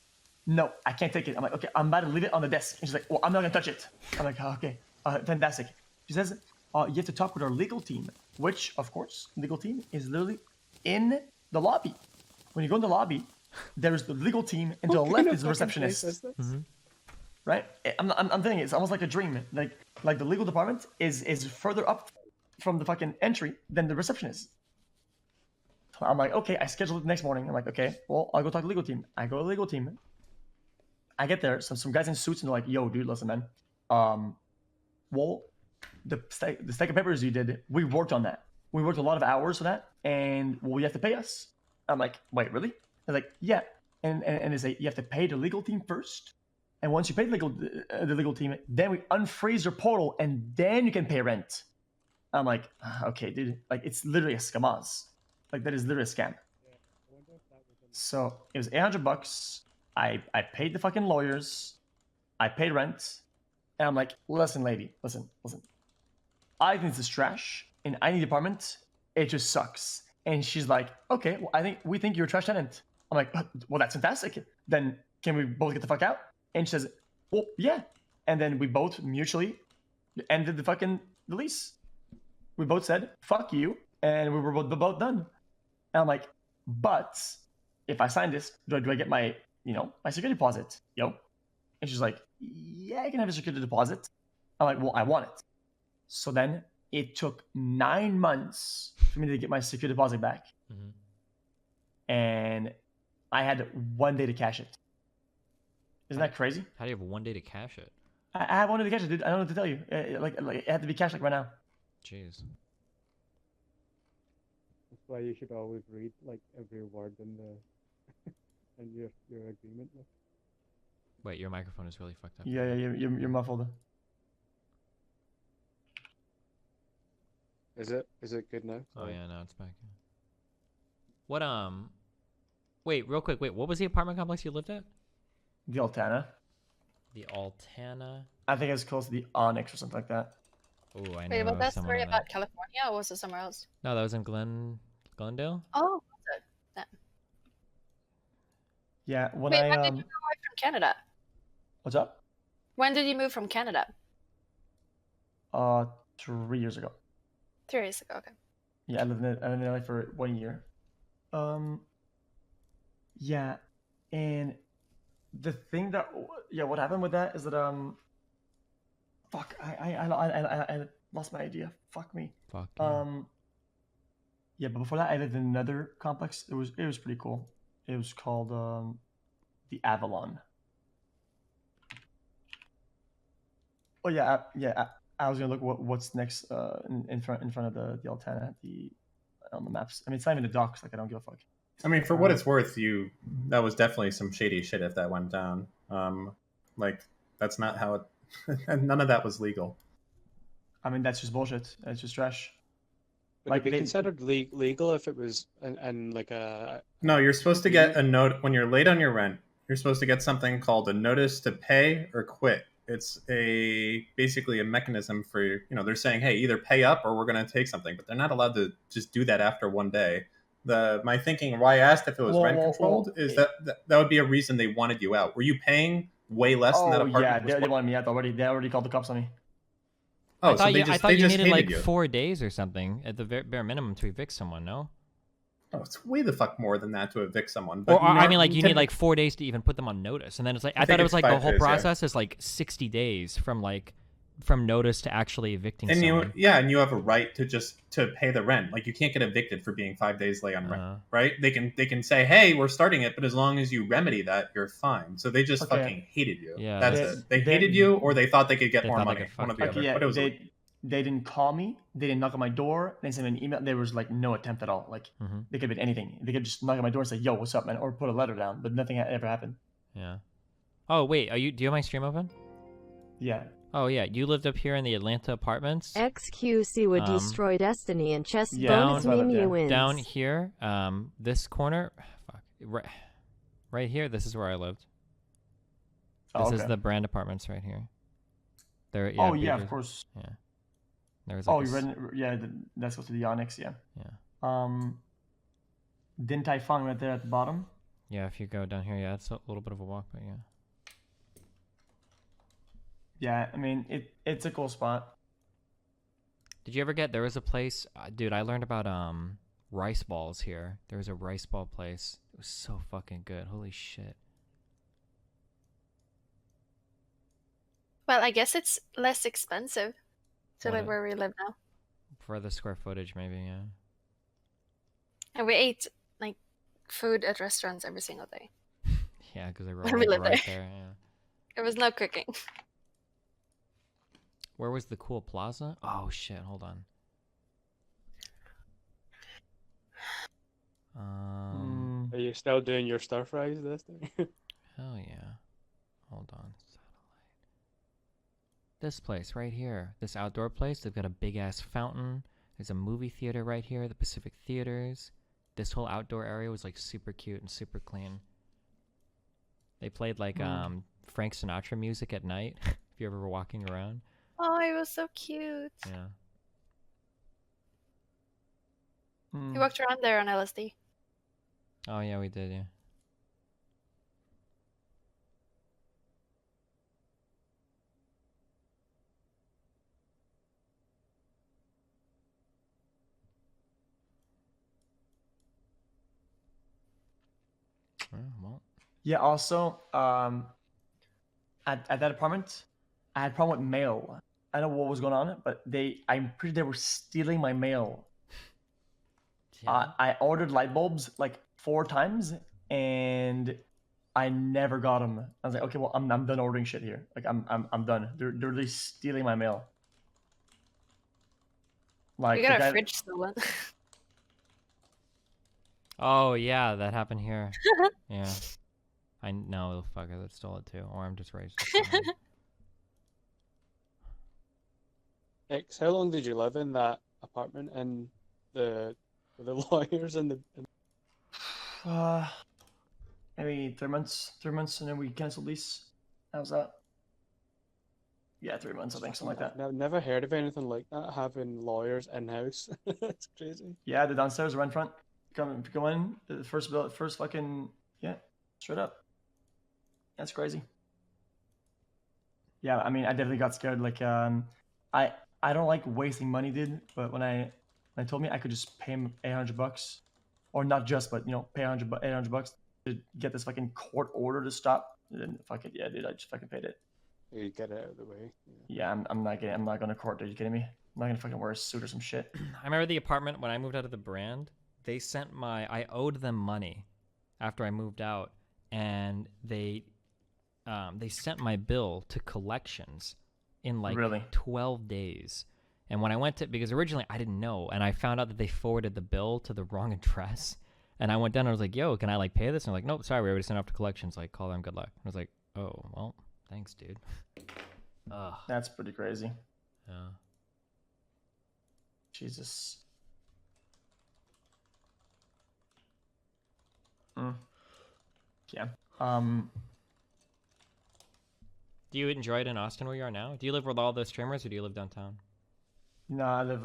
[SPEAKER 3] no, I can't take it. I'm like, okay, I'm about to leave it on the desk. And she's like, well, I'm not gonna touch it. I'm like, oh, okay, fantastic. She says, you have to talk with our legal team, which of course, legal team is literally in the lobby. When you go in the lobby, there's the legal team, and to the left is the receptionist. Right? I'm thinking it's almost like a dream. Like the legal department is further up from the fucking entry than the receptionist. I'm like, okay, I scheduled it the next morning. I'm like, okay, well, I'll go talk to the legal team. I go to the legal team. I get there, some guys in suits, and they're like, yo, dude, listen, man. Well, the stack of papers you did, we worked on that. We worked a lot of hours for that, and well, you have to pay us. I'm like, wait, really? They're like, yeah. And they say you have to pay the legal team first, and once you pay the legal team, then we unfreeze your portal, and then you can pay rent. I'm like, okay, dude, like it's literally a scamaz. Like that is literally a scam. So it was $800. I paid the fucking lawyers. I paid rent, and I'm like, listen, lady, listen. I think this is trash. In any department, it just sucks. And she's like, okay, well, we think you're a trash tenant. I'm like, well, that's fantastic. Then can we both get the fuck out? And she says, well, yeah. And then we both mutually ended the lease. We both said, fuck you. And we were both done. And I'm like, but if I sign this, do I get my security deposit? Yo. And she's like, yeah, I can have a security deposit. I'm like, well, I want it. So then it took 9 months for me to get my security deposit back.
[SPEAKER 2] Mm-hmm.
[SPEAKER 3] And I had 1 day to cash it. Isn't that crazy?
[SPEAKER 2] How do you have 1 day to cash it?
[SPEAKER 3] I had 1 day to cash it, dude. I don't know what to tell you. Like it had to be cashed like right now.
[SPEAKER 2] Jeez.
[SPEAKER 1] That's why you should always read like every word in the in your agreement.
[SPEAKER 2] Wait, your microphone is really fucked up.
[SPEAKER 3] Yeah, you're muffled.
[SPEAKER 1] Is it? Is it good now?
[SPEAKER 2] Oh yeah, no, it's back. What Wait, real quick. Wait, what was the apartment complex you lived at?
[SPEAKER 3] The Altana.
[SPEAKER 2] The Altana.
[SPEAKER 3] I think it's close to the Onyx or something like that.
[SPEAKER 2] Oh, I
[SPEAKER 4] Wait,
[SPEAKER 2] know
[SPEAKER 4] was that
[SPEAKER 2] someone
[SPEAKER 4] story
[SPEAKER 2] in
[SPEAKER 4] about
[SPEAKER 2] that.
[SPEAKER 4] California or was it somewhere else?
[SPEAKER 2] No, that was in Glendale.
[SPEAKER 4] Oh, was it? That.
[SPEAKER 3] Yeah, when
[SPEAKER 4] Wait,
[SPEAKER 3] I
[SPEAKER 4] when did you move away from Canada?
[SPEAKER 3] what's up?
[SPEAKER 4] When did you move from Canada?
[SPEAKER 3] 3 years ago.
[SPEAKER 4] 3 years ago. Okay.
[SPEAKER 3] Yeah, I lived in LA for 1 year. Yeah, and the thing that what happened with that is that fuck, I lost my idea. Fuck me.
[SPEAKER 2] Fuck. Yeah.
[SPEAKER 3] Yeah, but before that, I lived in another complex. It was pretty cool. It was called the Avalon. Oh yeah, I was gonna look what's next in front of the Altana on the maps. I mean, it's not even the docks. Like I don't give a fuck.
[SPEAKER 6] I mean, for what it's worth, that was definitely some shady shit if that went down. Like that's not how it. None of that was legal.
[SPEAKER 3] I mean, that's just bullshit. It's just trash.
[SPEAKER 1] Would
[SPEAKER 3] Like
[SPEAKER 1] it be
[SPEAKER 3] they-
[SPEAKER 1] considered legal if it was and like a?
[SPEAKER 6] No, you're supposed to get a note when you're late on your rent. You're supposed to get something called a notice to pay or quit. It's basically a mechanism for, they're saying, hey, either pay up or we're going to take something, but they're not allowed to just do that after one day. My thinking, why I asked if it was rent controlled, is that would be a reason they wanted you out. Were you paying way less than that apartment?
[SPEAKER 3] Yeah, they wanted me out already. They already called the cops on me.
[SPEAKER 6] Oh,
[SPEAKER 2] I thought
[SPEAKER 6] so
[SPEAKER 2] you,
[SPEAKER 6] they
[SPEAKER 2] I thought you
[SPEAKER 6] just
[SPEAKER 2] needed like
[SPEAKER 6] hated you.
[SPEAKER 2] 4 days or something at the bare minimum to evict someone. No.
[SPEAKER 6] Oh, it's way the fuck more than that to evict someone. But
[SPEAKER 2] Or I mean, like you need like 4 days to even put them on notice, and then it's like I thought it was
[SPEAKER 6] it's
[SPEAKER 2] like the
[SPEAKER 6] 5
[SPEAKER 2] whole
[SPEAKER 6] days, yeah.
[SPEAKER 2] process is like 60 days from notice to actually evicting
[SPEAKER 6] and
[SPEAKER 2] someone.
[SPEAKER 6] you have a right to pay the rent. Like you can't get evicted for being 5 days late on rent, right? They can say, hey, we're starting it, but as long as you remedy that, you're fine. So they just fucking hated you.
[SPEAKER 2] Yeah,
[SPEAKER 6] That's it. They hated you, or they thought they could get more money. One or the other.
[SPEAKER 3] Yeah,
[SPEAKER 6] But it was
[SPEAKER 3] they didn't call me. They didn't knock on my door. They didn't send me an email. There was like no attempt at all. Like they could have been anything. They could just knock on my door and say, "Yo, what's up, man?" or put a letter down. But nothing ever happened.
[SPEAKER 2] Yeah. Oh wait, do you have my stream open?
[SPEAKER 3] Yeah.
[SPEAKER 2] Oh yeah, you lived up here in the Atlanta apartments.
[SPEAKER 7] xQc would destroy Destiny and chess
[SPEAKER 2] down,
[SPEAKER 7] bonus Mimi wins.
[SPEAKER 2] Down here, this corner, right here. This is where I lived. This is the Brand Apartments right here. There. Yeah,
[SPEAKER 3] yeah, of course.
[SPEAKER 2] Yeah. There was. Like
[SPEAKER 3] you read it? Yeah, that's go to the Onyx. Yeah.
[SPEAKER 2] Yeah.
[SPEAKER 3] Din Tai Fung right there at the bottom.
[SPEAKER 2] Yeah, if you go down here, yeah, it's a little bit of a walk, but yeah.
[SPEAKER 3] Yeah, I mean it's a cool spot.
[SPEAKER 2] Did you ever there was a place, dude, I learned about rice balls here. There was a rice ball place. It was so fucking good. Holy shit.
[SPEAKER 4] Well, I guess it's less expensive to live where we live now.
[SPEAKER 2] For the square footage, maybe, yeah.
[SPEAKER 4] And we ate like food at restaurants every single day.
[SPEAKER 2] Yeah, because they were
[SPEAKER 4] When
[SPEAKER 2] all
[SPEAKER 4] we
[SPEAKER 2] like,
[SPEAKER 4] lived
[SPEAKER 2] right
[SPEAKER 4] there.
[SPEAKER 2] there. Yeah.
[SPEAKER 4] There was no cooking.
[SPEAKER 2] Where was the cool plaza? Oh shit! Hold on.
[SPEAKER 1] Are you still doing your stir fries this day?
[SPEAKER 2] Hell yeah! Hold on. This place right here, this outdoor place, they've got a big ass fountain. There's a movie theater right here, the Pacific Theaters. This whole outdoor area was like super cute and super clean. They played like Frank Sinatra music at night. If you ever were walking around.
[SPEAKER 4] Oh, it was so cute.
[SPEAKER 2] Yeah.
[SPEAKER 4] We walked around there on LSD.
[SPEAKER 2] Oh yeah, we did. Yeah. Well.
[SPEAKER 3] Yeah. Also, at that apartment, I had a problem with mail. I don't know what was going on, but I'm pretty they were stealing my mail.
[SPEAKER 2] Yeah.
[SPEAKER 3] I ordered light bulbs like 4 times, and I never got them. I was like, okay, well, I'm done ordering shit here. Like, I'm done. They're really stealing my mail. Like,
[SPEAKER 4] You got a fridge stolen.
[SPEAKER 2] Oh yeah, that happened here. Yeah. I know the fucker that stole it too, or I'm just raged.
[SPEAKER 1] X, how long did you live in that apartment and the lawyers and the?
[SPEAKER 3] Maybe 3 months. 3 months, and then we cancel lease. How's that? Yeah, 3 months, I think, something like that.
[SPEAKER 1] I've never heard of anything like that, having lawyers in house. It's crazy.
[SPEAKER 3] Yeah, the downstairs rent front. Go in. The first fucking straight up. That's crazy. Yeah, I mean, I definitely got scared. Like, I don't like wasting money, dude. But when they told me I could just pay him $800, or not just, but pay $800 to get this fucking court order to stop, then fucking yeah, dude, I just fucking paid it.
[SPEAKER 1] You get it out of the way.
[SPEAKER 3] Yeah, I'm not going to court. Are you kidding me? I'm not gonna fucking wear a suit or some shit.
[SPEAKER 2] I remember the apartment when I moved out of the brand. They sent I owed them money after I moved out, and they sent my bill to collections in like
[SPEAKER 3] Really?
[SPEAKER 2] 12 days. And when I went to, because originally I didn't know, and I found out that they forwarded the bill to the wrong address. And I went down and I was like, yo, can I like pay this? And they're like, nope, sorry, we already sent it off to collections. Like, call them, good luck. I was like, oh, well, thanks, dude. Ugh.
[SPEAKER 3] That's pretty crazy.
[SPEAKER 2] Yeah.
[SPEAKER 3] Jesus. Yeah.
[SPEAKER 2] Do you enjoy it in Austin where you are now? Do you live with all the streamers, or do you live downtown?
[SPEAKER 3] No, I live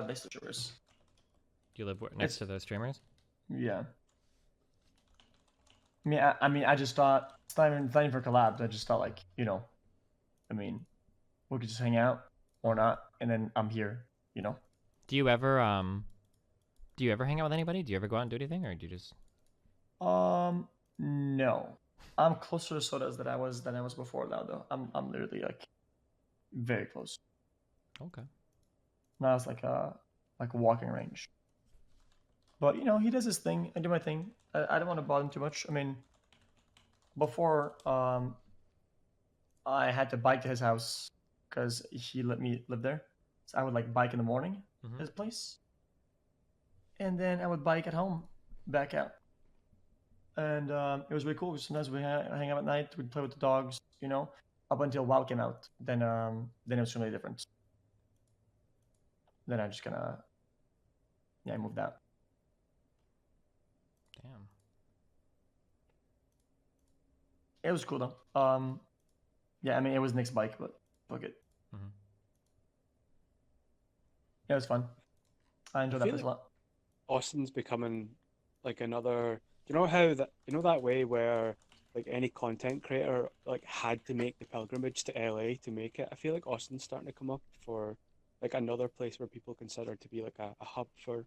[SPEAKER 3] next to Traverse.
[SPEAKER 2] Do you live next to those streamers?
[SPEAKER 3] Yeah. I mean, I just thought it's not even for collabs. I just thought like, I mean, we could just hang out or not, and then I'm here.
[SPEAKER 2] Do you ever hang out with anybody? Do you ever go out and do anything, or do you just?
[SPEAKER 3] No. I'm closer to sodas than I was before now, though. I'm literally like very close.
[SPEAKER 2] Okay.
[SPEAKER 3] Now it's like a walking range. But he does his thing. I do my thing. I don't want to bother him too much. I mean, before I had to bike to his house because he let me live there. So I would like bike in the morning to his place, and then I would bike at home back out. And it was really cool. Sometimes we hang out at night. We'd play with the dogs, up until WoW came out. Then it was really different. Then I just I moved out.
[SPEAKER 2] Damn.
[SPEAKER 3] It was cool though. Yeah, I mean, it was Nick's bike, but fuck it. Yeah, it was fun. I enjoyed that place a lot.
[SPEAKER 1] Austin's becoming like another. You know how that way where like any content creator like had to make the pilgrimage to LA to make it. I feel like Austin's starting to come up for like another place where people consider to be like a hub for.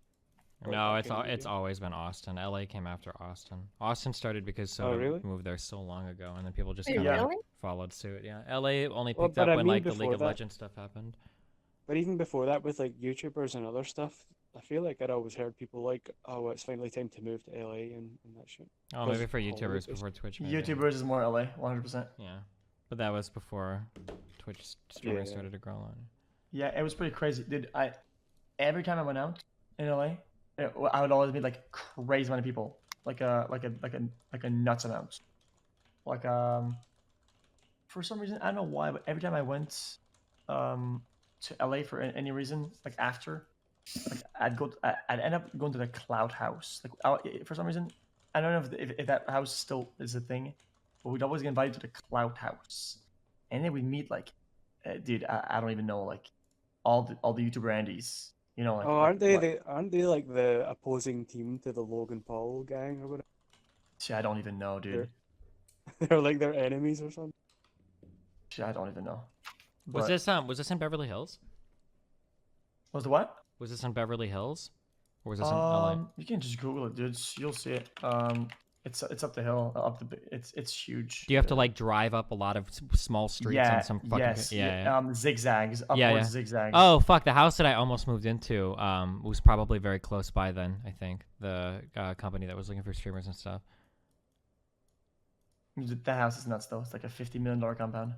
[SPEAKER 2] No, it's always been Austin. LA came after Austin. Austin started because Soda moved there so long ago, and then people just kind of followed suit. Yeah, LA only picked up when like the League of Legends stuff happened.
[SPEAKER 1] But even before that, with like YouTubers and other stuff, I feel like I'd always heard people like, "Oh, it's finally time to move to LA and that shit."
[SPEAKER 2] Oh, maybe for YouTubers before Twitch. Maybe.
[SPEAKER 3] YouTubers is more LA, 100%.
[SPEAKER 2] Yeah, but that was before Twitch streamers started to grow on.
[SPEAKER 3] Yeah, it was pretty crazy, dude. Every time I went out in LA, I would always meet like crazy amount of people, like a nuts amount. Like for some reason I don't know why, but every time I went to LA for any reason, like after. Like I'd end up going to the Cloud House. Like for some reason, I don't know if that house still is a thing, but we'd always get invited to the Cloud House, and then we'd meet like, dude, I don't even know, like all the YouTuber Andes, Like,
[SPEAKER 1] aren't they like the opposing team to the Logan Paul gang or whatever?
[SPEAKER 3] See, I don't even know, dude.
[SPEAKER 1] They're like their enemies or something.
[SPEAKER 3] See, I don't even know.
[SPEAKER 2] Was this in Beverly Hills?
[SPEAKER 3] Was the what?
[SPEAKER 2] Was this in Beverly Hills, or was this in LA?
[SPEAKER 3] You can just Google it, dude. You'll see it. It's up the hill, it's huge.
[SPEAKER 2] Do you have to like drive up a lot of small streets and some fucking
[SPEAKER 3] zigzags, upwards zigzags.
[SPEAKER 2] Oh fuck! The house that I almost moved into was probably very close by then. I think the company that was looking for streamers and stuff.
[SPEAKER 3] That house is nuts though. It's like a $50 million compound.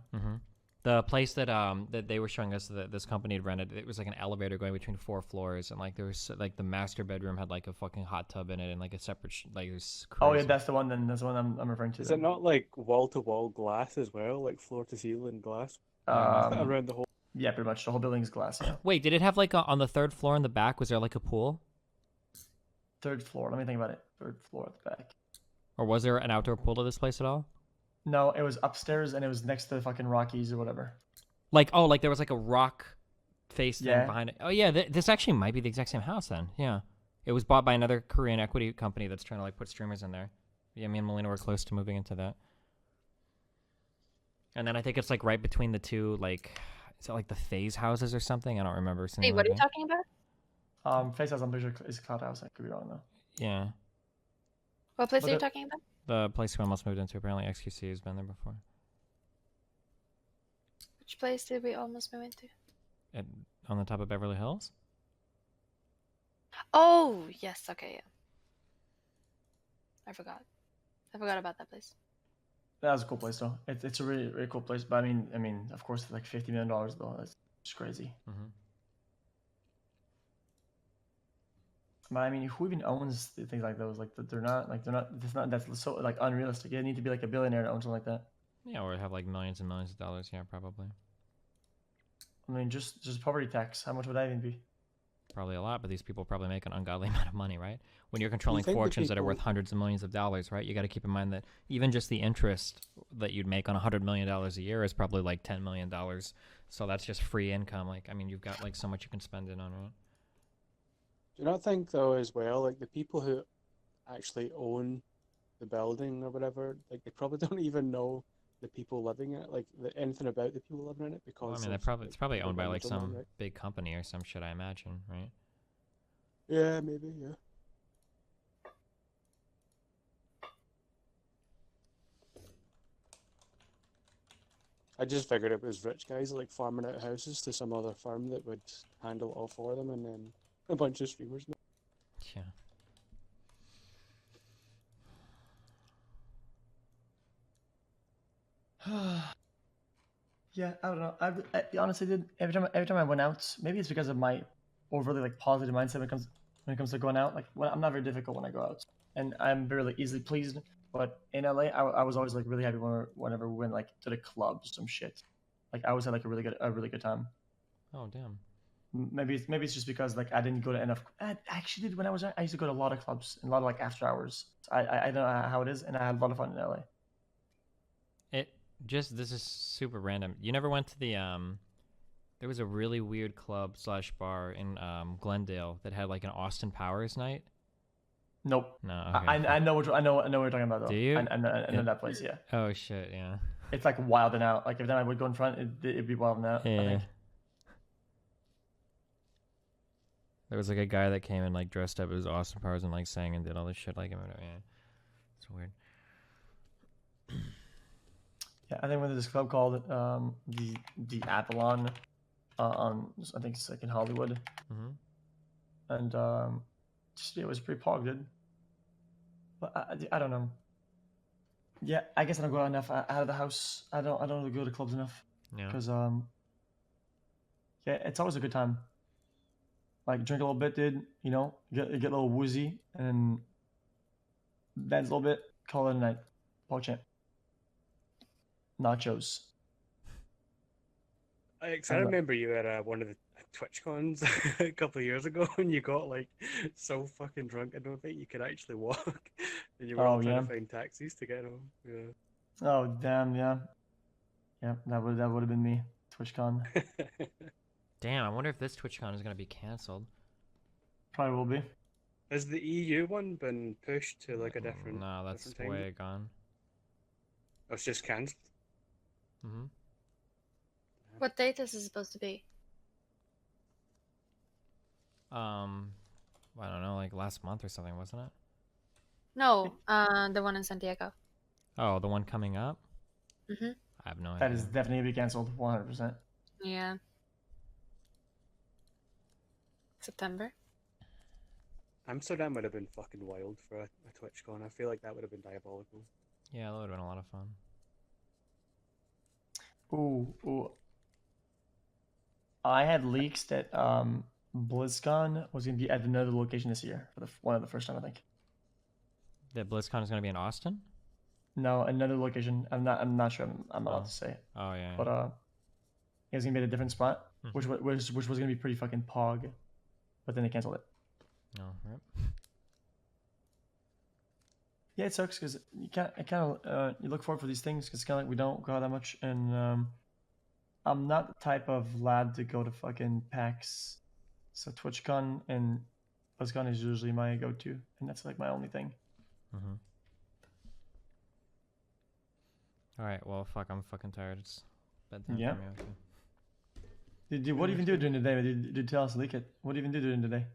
[SPEAKER 2] The place that that they were showing us that this company had rented, it was like an elevator going between 4 floors, and like there was like the master bedroom had like a fucking hot tub in it and like a separate like it was crazy.
[SPEAKER 3] Oh yeah, that's the one. Then that's the one I'm referring to.
[SPEAKER 1] Is it not like wall to wall glass as well, like floor to ceiling glass around the whole?
[SPEAKER 3] Yeah, pretty much. The whole building is glass. Yeah.
[SPEAKER 2] Wait, did it have like on the third floor in the back? Was there like a pool,
[SPEAKER 3] Third floor. Let me think about it. Third floor at the back.
[SPEAKER 2] or was there an outdoor pool to this place at all?
[SPEAKER 3] No, it was upstairs and it was next to the fucking Rockies or whatever.
[SPEAKER 2] Like like there was like a rock face thing
[SPEAKER 3] Yeah.
[SPEAKER 2] behind it. Oh yeah, this actually might be the exact same house then. Yeah, it was bought by another Korean equity company that's trying to like put streamers in there. Yeah, me and Melina were close to moving into that. And then I think it's like right between the two, like, is it like the phase houses or something? I don't remember.
[SPEAKER 4] Wait, what are you talking about?
[SPEAKER 3] Face House, I'm pretty sure is Cloud House. I could be wrong though.
[SPEAKER 2] Yeah,
[SPEAKER 4] What place
[SPEAKER 3] But
[SPEAKER 4] are you
[SPEAKER 3] the-
[SPEAKER 4] talking about?
[SPEAKER 2] the place we almost moved into. Apparently, xQc has been there before.
[SPEAKER 4] Which place did we almost move into?
[SPEAKER 2] On the top of Beverly Hills.
[SPEAKER 4] Oh, yes. Okay, yeah. I forgot. I forgot about that place.
[SPEAKER 3] That was a cool place though. It's a really really cool place. But I mean, of course, it's like $50 million though. That's just crazy.
[SPEAKER 2] Mm-hmm.
[SPEAKER 3] But I mean, who even owns things like those? Like they're not. That's so like unrealistic. You need to be like a billionaire to own something like that.
[SPEAKER 2] Yeah, or have like millions and millions of dollars. Yeah, probably.
[SPEAKER 3] I mean, just property tax. How much would that even be?
[SPEAKER 2] Probably a lot, but these people probably make an ungodly amount of money, right? When you're controlling
[SPEAKER 1] think the
[SPEAKER 2] fortunes that are worth
[SPEAKER 1] people-
[SPEAKER 2] hundreds of millions of dollars, right? You got to keep in mind that even just the interest that you'd make on $100 million a year is probably like $10 million. So that's just free income. Like, I mean, you've got like so much you can spend it on, right?
[SPEAKER 1] Do you not think though as well, like the people who actually own the building or whatever, like they probably don't even know the people living in it, like anything about the people living in it, because
[SPEAKER 2] Well, I mean,
[SPEAKER 1] of,
[SPEAKER 2] it's probably
[SPEAKER 1] the
[SPEAKER 2] owned by like
[SPEAKER 1] middleman,
[SPEAKER 2] some
[SPEAKER 1] right?
[SPEAKER 2] big company or some shit, I imagine, right?
[SPEAKER 1] Yeah, maybe, yeah. I just figured it was rich guys like farming out houses to some other firm that would handle it all for them, and then a bunch of streamers.
[SPEAKER 2] Yeah.
[SPEAKER 3] Yeah, I don't know. I honestly did every time I went out. Maybe it's because of my overly like positive mindset when it comes to going out. Like I'm not very difficult when I go out, and I'm very like, easily pleased. But in LA, I was always like really happy whenever we went like to the club or some shit. Like I always had like a really good time.
[SPEAKER 2] Oh, damn.
[SPEAKER 3] Maybe it's just because like I didn't go to enough. I actually did when I was young. I used to go to a lot of clubs and a lot of like after hours. I don't know how it is, and I had a lot of fun in LA.
[SPEAKER 2] This is super random. You never went to the there was a really weird club / bar in Glendale that had like an Austin Powers night.
[SPEAKER 3] Nope.
[SPEAKER 2] No. Okay.
[SPEAKER 3] I know what you're talking about though.
[SPEAKER 2] Do you?
[SPEAKER 3] I know that place. Yeah.
[SPEAKER 2] Oh shit, yeah.
[SPEAKER 3] It's like wild and out. Like every time I would go in front, it'd be wild and out. I
[SPEAKER 2] Yeah.
[SPEAKER 3] think.
[SPEAKER 2] There was like a guy that came and like dressed up as Austin Powers and like sang and did all this shit like him. Yeah. It's weird.
[SPEAKER 3] Yeah, I think went to this club called the Avalon, on I think it's like in Hollywood,
[SPEAKER 2] Mm-hmm.
[SPEAKER 3] and just, it was pretty pog, but I don't know. Yeah, I guess I don't go out enough out of the house. I don't really go to clubs enough
[SPEAKER 2] Yeah.
[SPEAKER 3] because yeah, it's always a good time. Like drink a little bit, dude. You know, get a little woozy and dance a little bit. Call it a night. PogChamp. Nachos.
[SPEAKER 1] I remember you at one of the Twitchcons a couple of years ago, and you got like so fucking drunk. I don't think you could actually walk, and you were all trying to find taxis to get home. Yeah.
[SPEAKER 3] Oh damn, yeah. Yeah, that would have been me. TwitchCon.
[SPEAKER 2] Damn, I wonder if this TwitchCon is gonna be canceled.
[SPEAKER 3] Probably will be.
[SPEAKER 1] Has the EU one been pushed to like a different?
[SPEAKER 2] No, that's
[SPEAKER 1] different time?
[SPEAKER 2] way gone.
[SPEAKER 1] Oh, it's just cancelled.
[SPEAKER 2] Mm-hmm.
[SPEAKER 4] What date is it supposed to be?
[SPEAKER 2] I don't know, like last month or something, wasn't it?
[SPEAKER 4] No, the one in San Diego.
[SPEAKER 2] Oh, the one coming up?
[SPEAKER 4] Mm-hmm.
[SPEAKER 2] I have no idea.
[SPEAKER 3] That is definitely be canceled, 100%.
[SPEAKER 4] Yeah. September.
[SPEAKER 1] Amsterdam would have been fucking wild for a TwitchCon. I feel like that would have been diabolical.
[SPEAKER 2] Yeah, that would have been a lot of fun.
[SPEAKER 3] Ooh. I had leaks that BlizzCon was gonna be at another location this year for one of the first time, I think.
[SPEAKER 2] That BlizzCon is gonna be in Austin?
[SPEAKER 3] No, another location. I'm not sure. I'm allowed to say it.
[SPEAKER 2] Oh yeah.
[SPEAKER 3] But It was gonna be at a different spot, which was gonna be pretty fucking pog, but then they canceled it.
[SPEAKER 2] No, right.
[SPEAKER 3] Yeah, it sucks because you can't. You look forward for these things because it's kind of like we don't go out that much, and I'm not the type of lad to go to fucking PAX. So Twitchcon and BuzzCon is usually my go-to, and that's like my only thing.
[SPEAKER 2] All right. Well, fuck. I'm fucking tired. It's bedtime
[SPEAKER 3] Yeah.
[SPEAKER 2] for me. Okay.
[SPEAKER 3] What do you even do during the day? Did tell us, leak it. What do you even do during the day?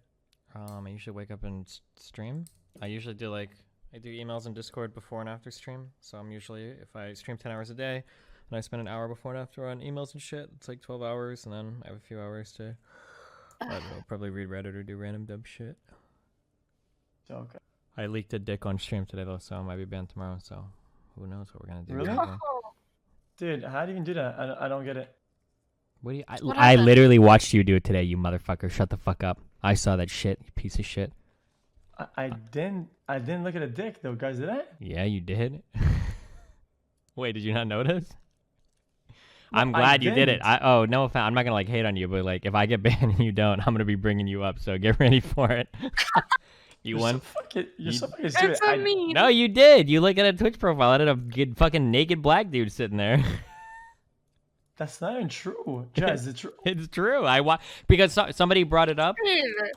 [SPEAKER 2] I usually wake up and stream. I usually do I do emails and Discord before and after stream. So I'm usually, if I stream 10 hours a day, and I spend an hour before and after on emails and shit, it's like 12 hours, and then I have a few hours to, I don't know, probably read Reddit or do random dumb shit.
[SPEAKER 3] Okay.
[SPEAKER 2] I leaked a dick on stream today though, so I might be banned tomorrow. So who knows what we're gonna do?
[SPEAKER 3] Really?
[SPEAKER 2] Tomorrow.
[SPEAKER 3] Dude, how do you even do that? I don't get it.
[SPEAKER 2] What do you?
[SPEAKER 4] What
[SPEAKER 2] I
[SPEAKER 4] happened?
[SPEAKER 2] literally watched you do it today, you motherfucker. Shut the fuck up. I saw that shit, you piece of shit.
[SPEAKER 3] I didn't look at a dick though, guys. Did I?
[SPEAKER 2] Yeah, you did. Wait, did you not notice?
[SPEAKER 3] No,
[SPEAKER 2] I'm
[SPEAKER 3] I
[SPEAKER 2] glad you did it.
[SPEAKER 3] didn't.
[SPEAKER 2] Oh, no offense. I'm not gonna hate on you, but if I get banned and you don't, I'm gonna be bringing you up. So get ready for it. You won.
[SPEAKER 3] You're so fucking
[SPEAKER 4] That's
[SPEAKER 3] stupid.
[SPEAKER 4] so mean.
[SPEAKER 2] No, you did. You look at a Twitch profile. I had a good fucking naked black dude sitting there.
[SPEAKER 3] That's not even true. Jazz, it's true.
[SPEAKER 2] It's true. Because somebody brought it up.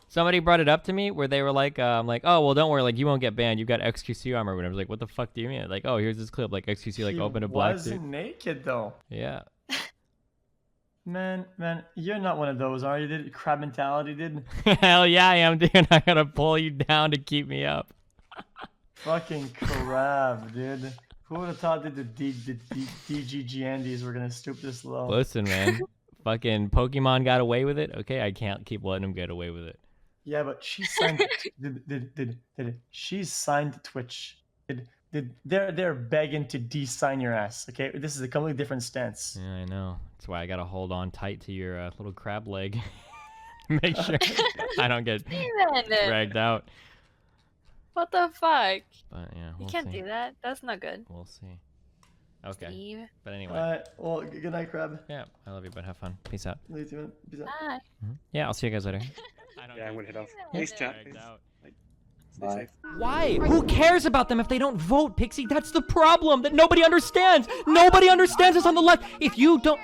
[SPEAKER 2] Somebody brought it up to me where they were like, oh well, don't worry, you won't get banned. You got xQc armor. And I was like, what the fuck do you mean? Oh, here's this clip. xQc opened a black
[SPEAKER 3] He wasn't
[SPEAKER 2] dude.
[SPEAKER 3] naked though.
[SPEAKER 2] Yeah.
[SPEAKER 3] Man, you're not one of those, are you? Did crab mentality, did?
[SPEAKER 2] Hell yeah, I am, dude. I gotta pull you down to keep me up.
[SPEAKER 3] Fucking crab, dude. Who would have thought that the DGG Andes were gonna stoop this low?
[SPEAKER 2] Listen, man. Fucking Pokemon got away with it. Okay, I can't keep letting them get away with it.
[SPEAKER 3] Yeah, but she signed. She's signed to Twitch. They're begging to de-sign your ass. Okay, this is a completely different stance.
[SPEAKER 2] Yeah, I know. That's why I gotta hold on tight to your little crab leg. Make sure I don't get dragged out.
[SPEAKER 4] What the fuck?
[SPEAKER 2] But yeah,
[SPEAKER 4] You
[SPEAKER 2] we'll
[SPEAKER 4] can't
[SPEAKER 2] see.
[SPEAKER 4] do that. That's not good.
[SPEAKER 2] We'll see. Okay.
[SPEAKER 4] Steve.
[SPEAKER 2] But anyway.
[SPEAKER 3] Alright, well, good night, crab.
[SPEAKER 2] Yeah, I love you, but have fun. Peace out.
[SPEAKER 3] Love you too, man. Peace out.
[SPEAKER 4] Bye.
[SPEAKER 2] Yeah, I'll see you guys later.
[SPEAKER 1] Yeah, I'm gonna head off.
[SPEAKER 4] Yeah.
[SPEAKER 1] Nice chat.
[SPEAKER 2] Dragged out.
[SPEAKER 1] Stay safe.
[SPEAKER 2] Why? Who cares about them if they don't vote, Pixie? That's the problem that nobody understands. Nobody understands us on the left. If you don't